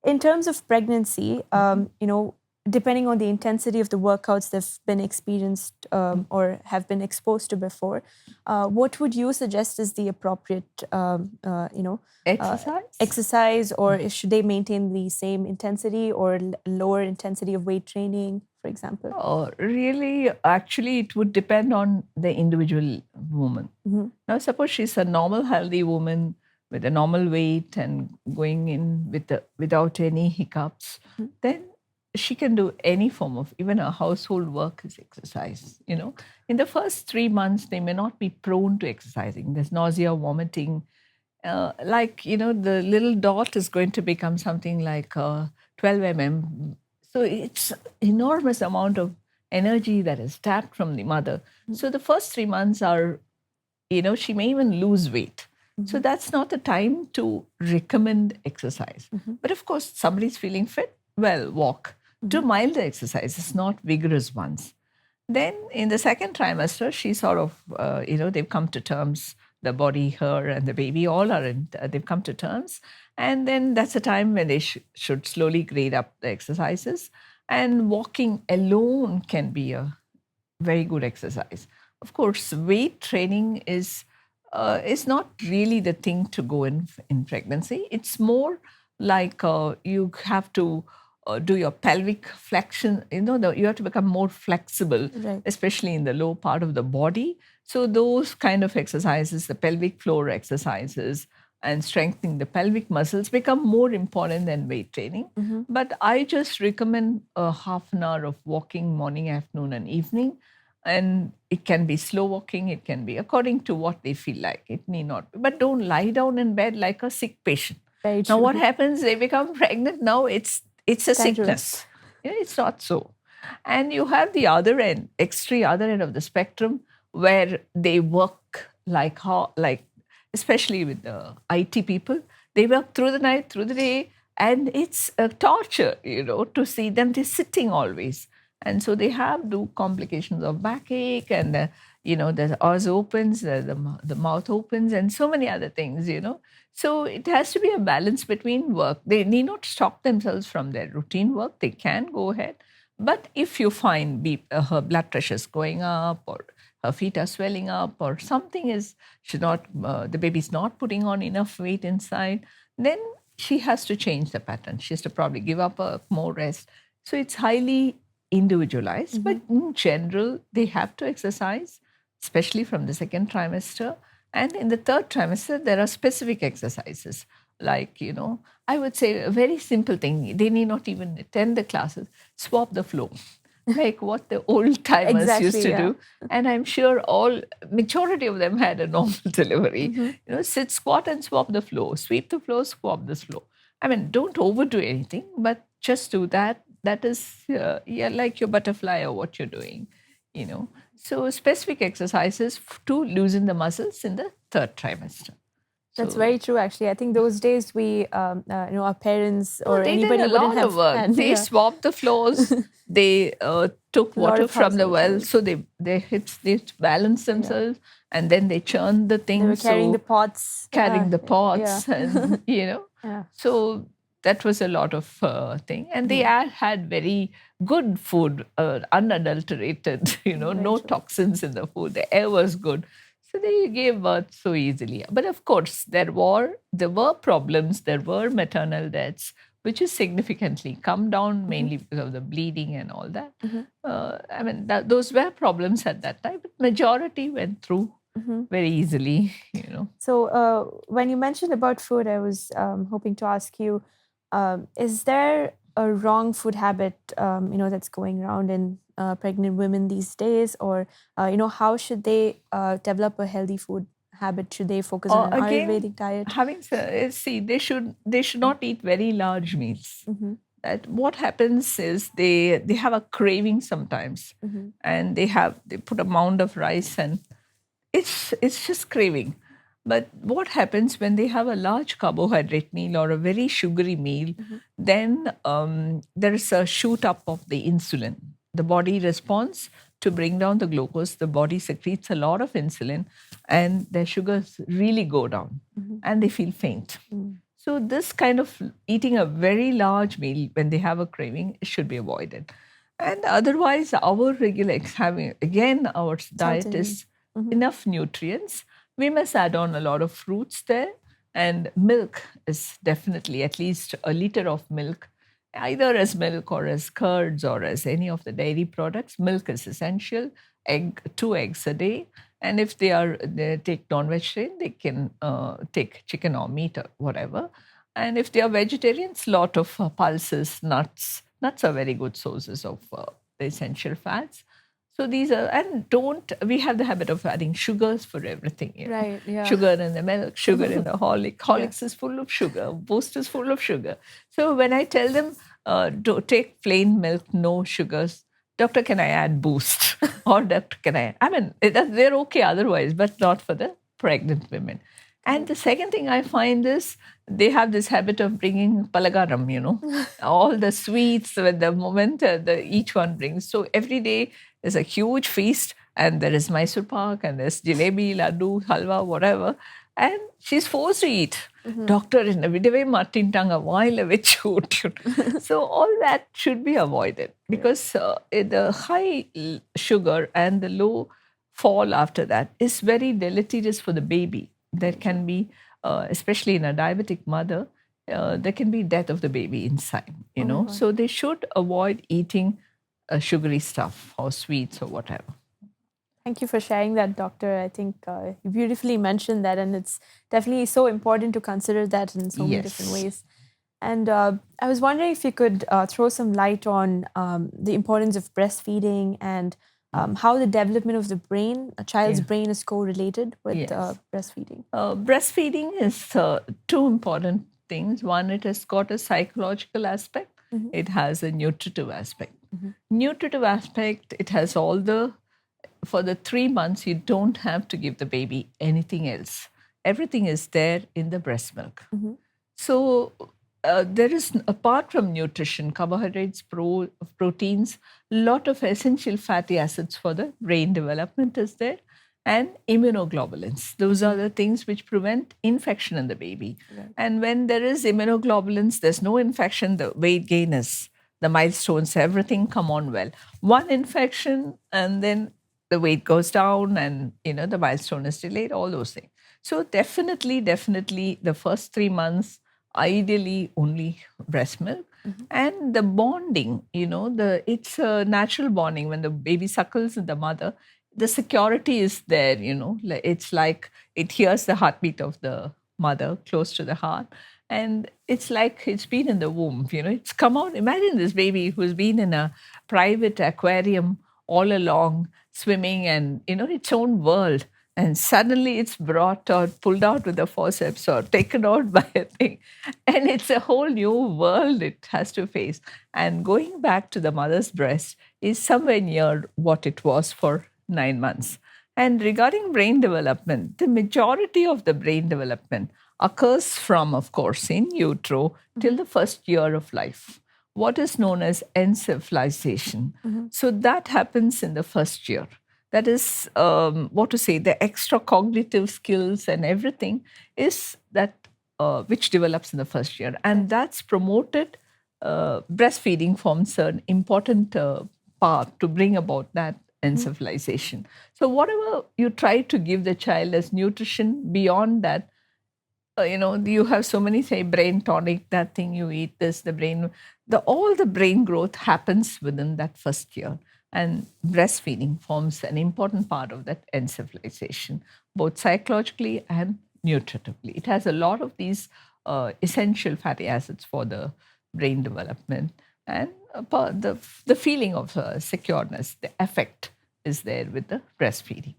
in terms of pregnancy, depending on the intensity of the workouts they've been experienced or have been exposed to before, what would you suggest is the appropriate, exercise, or should they maintain the same intensity or lower intensity of weight training, for example? Really, actually, it would depend on the individual woman. Now, suppose she's a normal, healthy woman with a normal weight and going in without any hiccups, then she can do any form of, even a household work is exercise. In the first 3 months, they may not be prone to exercising. There's nausea, vomiting. The little dot is going to become something like 12 mm. So it's enormous amount of energy that is tapped from the mother. So the first 3 months are, she may even lose weight. So that's not the time to recommend exercise. But of course, somebody's feeling fit, well, walk. Do mild exercises, not vigorous ones. Then in the second trimester, she sort of, they've come to terms, the body, her and the baby, all are they've come to terms. And then that's a time when they should slowly grade up the exercises. And walking alone can be a very good exercise. Of course, weight training is not really the thing to go in pregnancy. It's more like you have to do your pelvic flexion. You have to become more flexible, especially in the low part of the body. So those kind of exercises, the pelvic floor exercises and strengthening the pelvic muscles, become more important than weight training. But I just recommend a half an hour of walking morning, afternoon, and evening. And it can be slow walking, it can be according to what they feel like. It need not be. But don't lie down in bed like a sick patient. Now, what happens? They become pregnant. Now it's a sickness. It's not so. And you have the other end, extreme other end of the spectrum, where they work like especially with the IT people, they work through the night, through the day, and it's a torture, to see them. They're sitting always. And so they do complications of backache and, the eyes opens, the mouth opens, and so many other things, So it has to be a balance between work. They need not stop themselves from their routine work. They can go ahead. But if you find her blood pressure is going up, or her feet are swelling up, or something the baby's not putting on enough weight inside, then she has to change the pattern. She has to probably give up more rest. So it's highly individualized, but in general, they have to exercise, especially from the second trimester. And in the third trimester, there are specific exercises. Like, I would say a very simple thing. They need not even attend the classes. Swap the floor, like what the old timers used to do. And I'm sure majority of them had a normal delivery. Sit, squat, and swap the floor. Sweep the floor, swap this floor. I mean, don't overdo anything, but just do that. That is, like your butterfly or what you're doing, So specific exercises to loosen the muscles in the third trimester. That's very true, actually. I think those days our parents or they anybody did a wouldn't lot have. of work. They swabbed the floors. They took A lot water of from the household well, chores. so they balanced themselves, and then they churned the things. They were carrying the pots. Carrying the pots, and Yeah. so that was a lot of thing. And they had very good food, unadulterated, no true. toxins in the food. The air was good. So they gave birth so easily. But of course, there were problems. There were maternal deaths, which is significantly come down mainly because of the bleeding and all that. I mean, those were problems at that time, but majority went through very easily. So when you mentioned about food, I was hoping to ask you, is there a wrong food habit, that's going around in pregnant women these days? Or, how should they develop a healthy food habit? Should they focus on an Ayurvedic diet? See, they should not eat very large meals. That what happens is they have a craving sometimes, and they put a mound of rice, and it's just craving. But what happens when they have a large carbohydrate meal or a very sugary meal, then there is a shoot up of the insulin. The body responds to bring down the glucose. The body secretes a lot of insulin, and their sugars really go down, and they feel faint. So this kind of eating a very large meal when they have a craving should be avoided. And otherwise, our regular our diet is enough nutrients. We must add on a lot of fruits there, and milk is definitely at least a liter of milk, either as milk or as curds or as any of the dairy products. Milk is essential. 2 eggs a day. And if they take non-vegetarian, they can take chicken or meat or whatever. And if they are vegetarians, lot of pulses, nuts. Nuts are very good sources of the essential fats. So these are, and we have the habit of adding sugars for everything. Right, yeah. Sugar in the milk, sugar in the Horlicks is full of sugar, Boost is full of sugar. So when I tell them, take plain milk, no sugars, doctor, can I add Boost? Or doctor, they're okay otherwise, but not for the pregnant women. And the second thing I find is they have this habit of bringing palagaram, all the sweets with the moment each one brings. So every day there's a huge feast, and there is Mysore pak, and there's jalebi, laddu, halwa, whatever. And she's forced to eat. Doctor, in a vidave martintanga, while a So all that should be avoided, because the high sugar and the low fall after that is very deleterious for the baby. There can be, especially in a diabetic mother, there can be death of the baby inside, So they should avoid eating sugary stuff or sweets or whatever. Thank you for sharing that, Doctor. I think you beautifully mentioned that, and it's definitely so important to consider that in so many different ways. And I was wondering if you could throw some light on the importance of breastfeeding and how the development of the brain, a child's brain, is correlated with breastfeeding. Breastfeeding is 2 important things. One, it has got a psychological aspect. It has a nutritive aspect. Nutritive aspect, it has for the 3 months, you don't have to give the baby anything else. Everything is there in the breast milk. So there is, apart from nutrition, carbohydrates, proteins, lot of essential fatty acids for the brain development is there, and immunoglobulins. Those are the things which prevent infection in the baby. Right. And when there is immunoglobulins, there's no infection, the weight gain is, the milestones, everything come on well. One infection, and then the weight goes down, and the milestone is delayed, all those things. So definitely, the first 3 months, ideally only breast milk. And the bonding, it's a natural bonding. When the baby suckles in the mother, the security is there, it's like it hears the heartbeat of the mother close to the heart. And it's like it's been in the womb, it's come out. Imagine this baby who's been in a private aquarium all along, swimming and, its own world. And suddenly it's brought out, pulled out with a forceps or taken out by a thing. And it's a whole new world it has to face. And going back to the mother's breast is somewhere near what it was for 9 months. And regarding brain development, the majority of the brain development occurs from, of course, in utero till the first year of life, what is known as encephalization. So that happens in the first year. That is, what to say, the extra cognitive skills and everything is that which develops in the first year. And that's promoted. Breastfeeding forms an important part to bring about that encephalization. So whatever you try to give the child as nutrition beyond that, you have so many, say, brain tonic, that thing you eat, this, the brain, all the brain growth happens within that first year. And breastfeeding forms an important part of that encephalization, both psychologically and nutritively. It has a lot of these essential fatty acids for the brain development. And the feeling of secureness, the affect is there with the breastfeeding.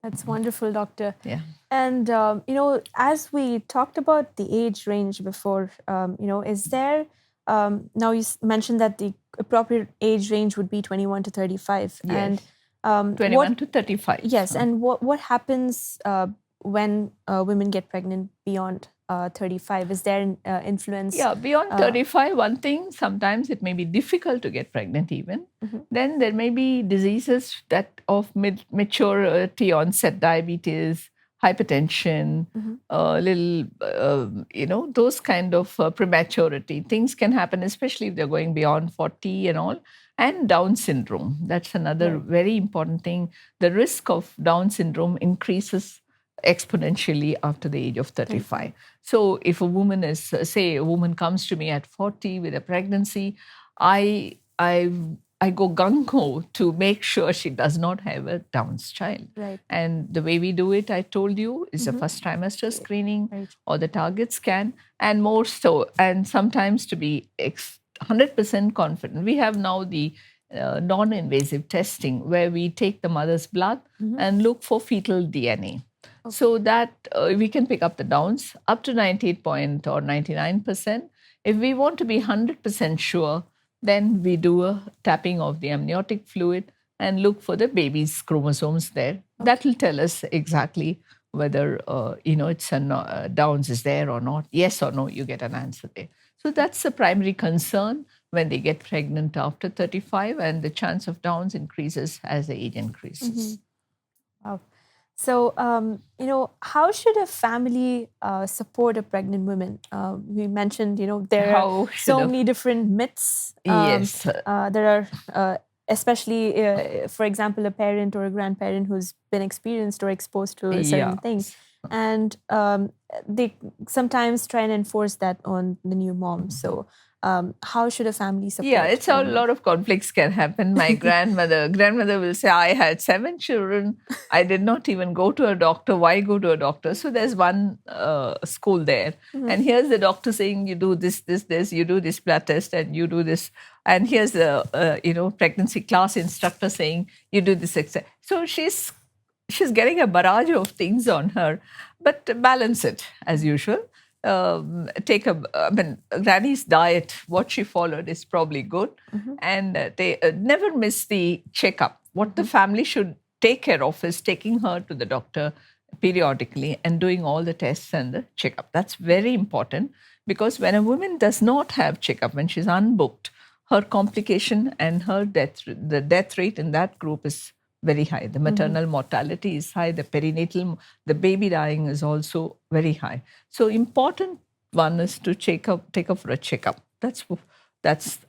That's wonderful, doctor. Yeah. And, as we talked about the age range before, is there, now you mentioned that the appropriate age range would be 21 to 35. Yes. And 21 to 35. Yes. And what happens when women get pregnant beyond 35? Is there an influence? Yeah, beyond 35, one thing, sometimes it may be difficult to get pregnant even. Then there may be diseases that of maturity onset, diabetes, hypertension, those kind of prematurity. Things can happen, especially if they're going beyond 40 and all. And Down syndrome, that's another very important thing. The risk of Down syndrome increases exponentially after the age of 35. So if a woman is, say, a woman comes to me at 40 with a pregnancy, I go gung-ho to make sure she does not have a Down's child. Right. And the way we do it, I told you, is a first trimester screening or the target scan, and more so, and sometimes to be 100% confident. We have now the non-invasive testing where we take the mother's blood and look for fetal DNA. So that we can pick up the Downs up to 98 point or 99%. If we want to be 100% sure, then we do a tapping of the amniotic fluid and look for the baby's chromosomes there. That will tell us exactly whether it's a Downs is there or not. Yes or no, you get an answer there. So that's the primary concern when they get pregnant after 35, and the chance of Downs increases as the age increases. Wow. So, how should a family support a pregnant woman? We mentioned, there are so many different myths. Yes. There are, especially, for example, a parent or a grandparent who's been experienced or exposed to certain things. And they sometimes try and enforce that on the new mom. So, how should a family support? Yeah, it's a lot of conflicts can happen. My grandmother will say, I had 7 children. I did not even go to a doctor. Why go to a doctor? So there's one school there. And here's the doctor saying, you do this, you do this blood test and you do this. And here's the, pregnancy class instructor saying, you do this, etc. So she's getting a barrage of things on her, but balance it as usual. Granny's diet, what she followed is probably good. And they never miss the checkup. What the family should take care of is taking her to the doctor periodically and doing all the tests and the checkup. That's very important, because when a woman does not have checkup, when she's unbooked, her complication and the death rate in that group is very high. The maternal mortality is high. The perinatal, the baby dying is also very high. So important one is to take her for a checkup. That's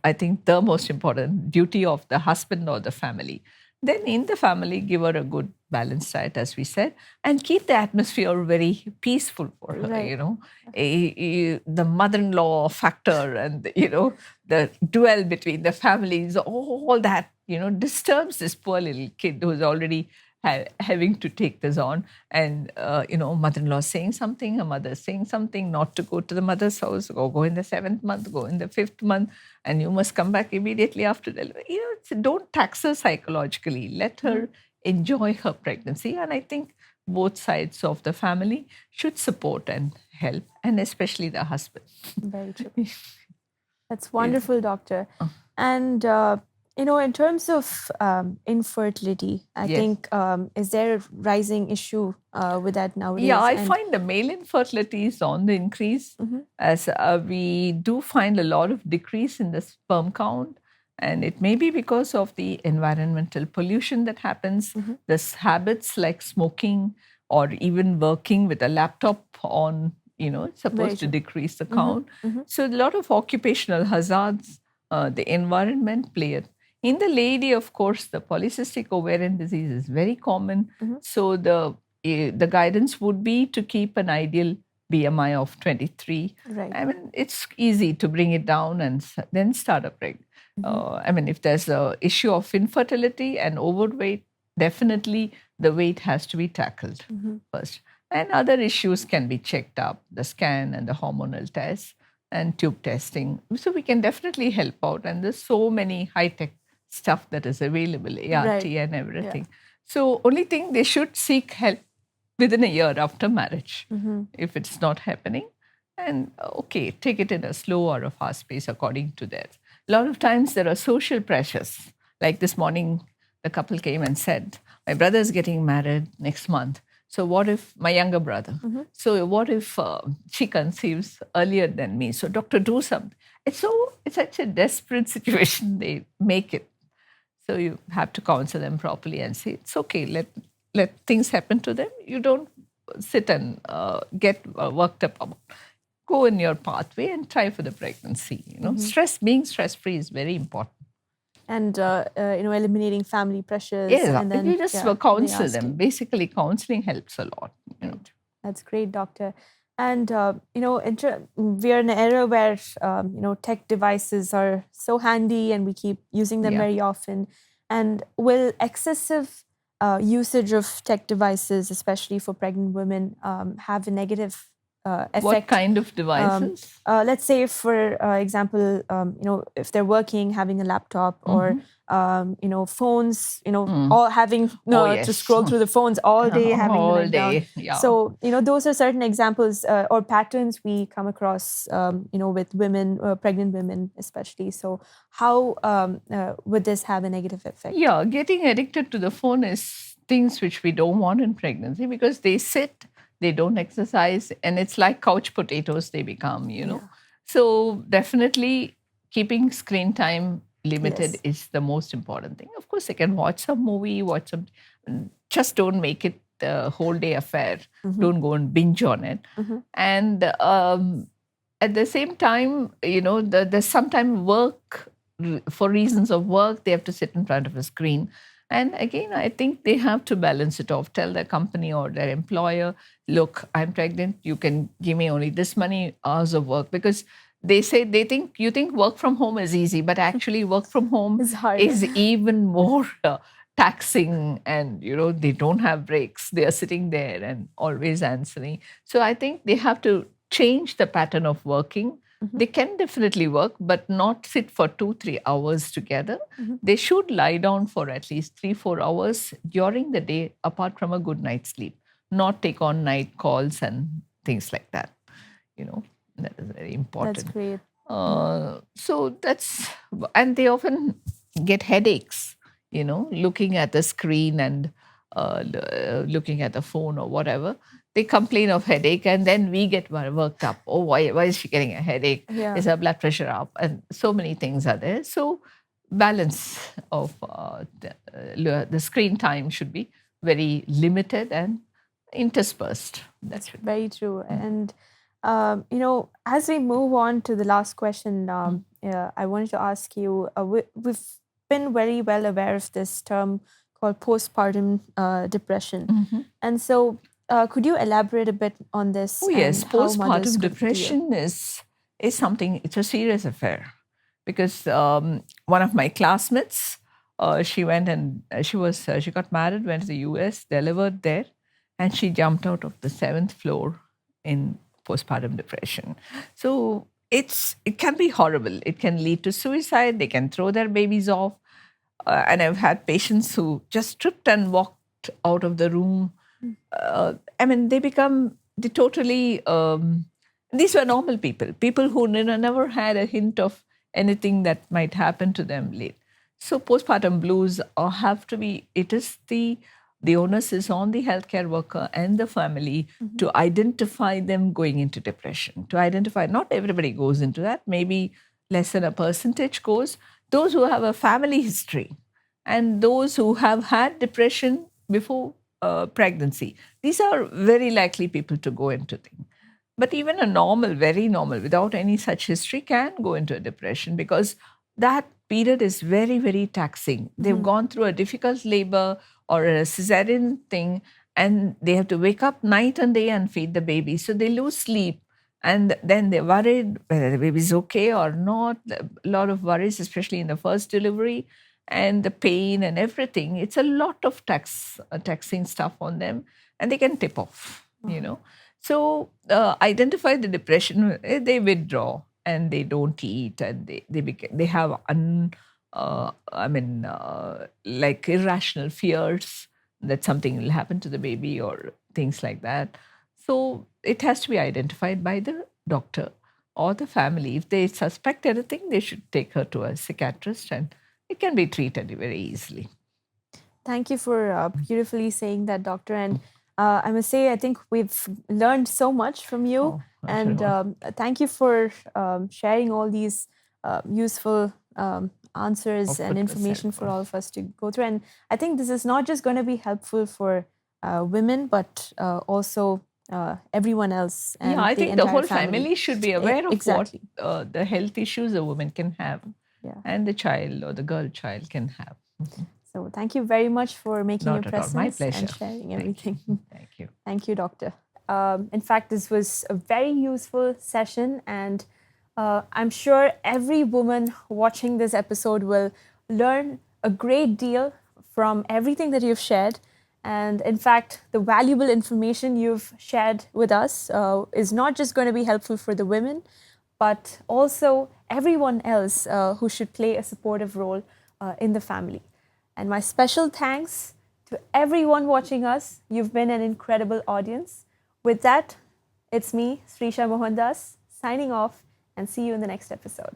I think the most important duty of the husband or the family. Then in the family, give her a good balanced diet, as we said, and keep the atmosphere very peaceful for her. The mother-in-law factor and the duel between the families, all that disturbs this poor little kid who's already having to take this on. And mother-in-law saying something, her mother saying something, not to go to the mother's house, go in the 7th month, go in the 5th month, and you must come back immediately after delivery. Don't tax her psychologically. Let her enjoy her pregnancy. And I think both sides of the family should support and help, and especially the husband. Very true. That's wonderful, doctor. And In terms of infertility, I Yes. think, is there a rising issue with that nowadays? Yeah, I find the male infertility is on the increase, as we do find a lot of decrease in the sperm count. And it may be because of the environmental pollution that happens, this habits like smoking or even working with a laptop on, it's supposed to true. decrease the count. So a lot of occupational hazards, the environment play it. In the lady, of course, the polycystic ovarian disease is very common. So the guidance would be to keep an ideal BMI of 23. Right. I mean, it's easy to bring it down and then start a preg. I mean, if there's a issue of infertility and overweight, definitely the weight has to be tackled first. And other issues can be checked up, the scan and the hormonal tests and tube testing. So we can definitely help out. And there's so many high-tech stuff that is available, ART and everything. So only thing, they should seek help within a year after marriage if it's not happening. And okay, take it in a slow or a fast pace according to that. A lot of times there are social pressures. Like this morning, the couple came and said, my brother is getting married next month. So what if my younger brother? So what if she conceives earlier than me? So doctor, do something. It's such a desperate situation they make it. So you have to counsel them properly and say, it's okay, let things happen to them. You don't sit and get worked up about. Go in your pathway and try for the pregnancy. Being stress-free is very important. And eliminating family pressures. Yeah, and then you just counsel them. Basically, counseling helps a lot. That's great, doctor. And we are in an era where tech devices are so handy, and we keep using them very often. And will excessive usage of tech devices, especially for pregnant women, have a negative effect? What kind of devices? Let's say, for example, if they're working, having a laptop, or phones, all having to scroll through the phones all day, having the night down. Yeah. So those are certain examples or patterns we come across, with women, pregnant women especially. So how would this have a negative effect? Yeah, getting addicted to the phone is things which we don't want in pregnancy, because they sit, they don't exercise, and it's like couch potatoes they become, So definitely keeping screen time limited is the most important thing. Of course, they can watch some movie, just don't make it the whole day affair. Don't go and binge on it. And at the same time, there's sometimes work, for reasons of work, they have to sit in front of a screen. And again, I think they have to balance it off. Tell their company or their employer, look, I'm pregnant. You can give me only this many hours of work, because you think work from home is easy, but actually work from home is even more taxing, and they don't have breaks. They are sitting there and always answering. So I think they have to change the pattern of working. They can definitely work, but not sit for 2-3 hours together. They should lie down for at least 3-4 hours during the day, apart from a good night's sleep. Not take on night calls and things like that. That is very important. That's great. And they often get headaches, looking at the screen and looking at the phone or whatever. They complain of headache, and then we get worked up. Oh, why is she getting a headache? Is her blood pressure up? And so many things are there. So balance of the screen time should be very limited and interspersed. That's very true. And as we move on to the last question, I wanted to ask you, we've been very well aware of this term called postpartum depression. And so could you elaborate a bit on this? Oh, yes. Postpartum depression is something, it's a serious affair. Because one of my classmates, she went and she got married, went to the US, delivered there, and she jumped out of the 7th floor in postpartum depression. So it can be horrible. It can lead to suicide. They can throw their babies off. And I've had patients who just tripped and walked out of the room. They totally, these were normal people who never had a hint of anything that might happen to them late. So postpartum blues have to be, the onus is on the healthcare worker and the family to identify them going into depression. To identify, not everybody goes into that, maybe less than a percentage goes. Those who have a family history and those who have had depression before pregnancy, these are very likely people to go into things. But even a normal, very normal, without any such history, can go into a depression because that period is very, very taxing. They've gone through a difficult labor or a cesarean thing, and they have to wake up night and day and feed the baby. So they lose sleep. And then they're worried whether the baby's okay or not. A lot of worries, especially in the first delivery, and the pain and everything. It's a lot of taxing stuff on them, and they can tip off, So identify the depression, they withdraw and they don't eat, and they have like irrational fears that something will happen to the baby or things like that. So it has to be identified by the doctor or the family. If they suspect anything, they should take her to a psychiatrist, and it can be treated very easily. Thank you for beautifully saying that, doctor. And I must say, I think we've learned so much from you. And thank you for sharing all these useful answers and information for all of us to go through. And I think this is not just going to be helpful for women, but also everyone else. And I think the whole family should be aware of exactly what the health issues a woman can have, and the child or the girl child can have. So thank you very much for making your presence My pleasure. and sharing everything. Thank you. Thank you, doctor. In fact, this was a very useful session, and I'm sure every woman watching this episode will learn a great deal from everything that you've shared. And in fact, the valuable information you've shared with us is not just going to be helpful for the women, but also everyone else who should play a supportive role in the family. And my special thanks to everyone watching us. You've been an incredible audience. With that, it's me, Srisha Mohandas, signing off, and see you in the next episode.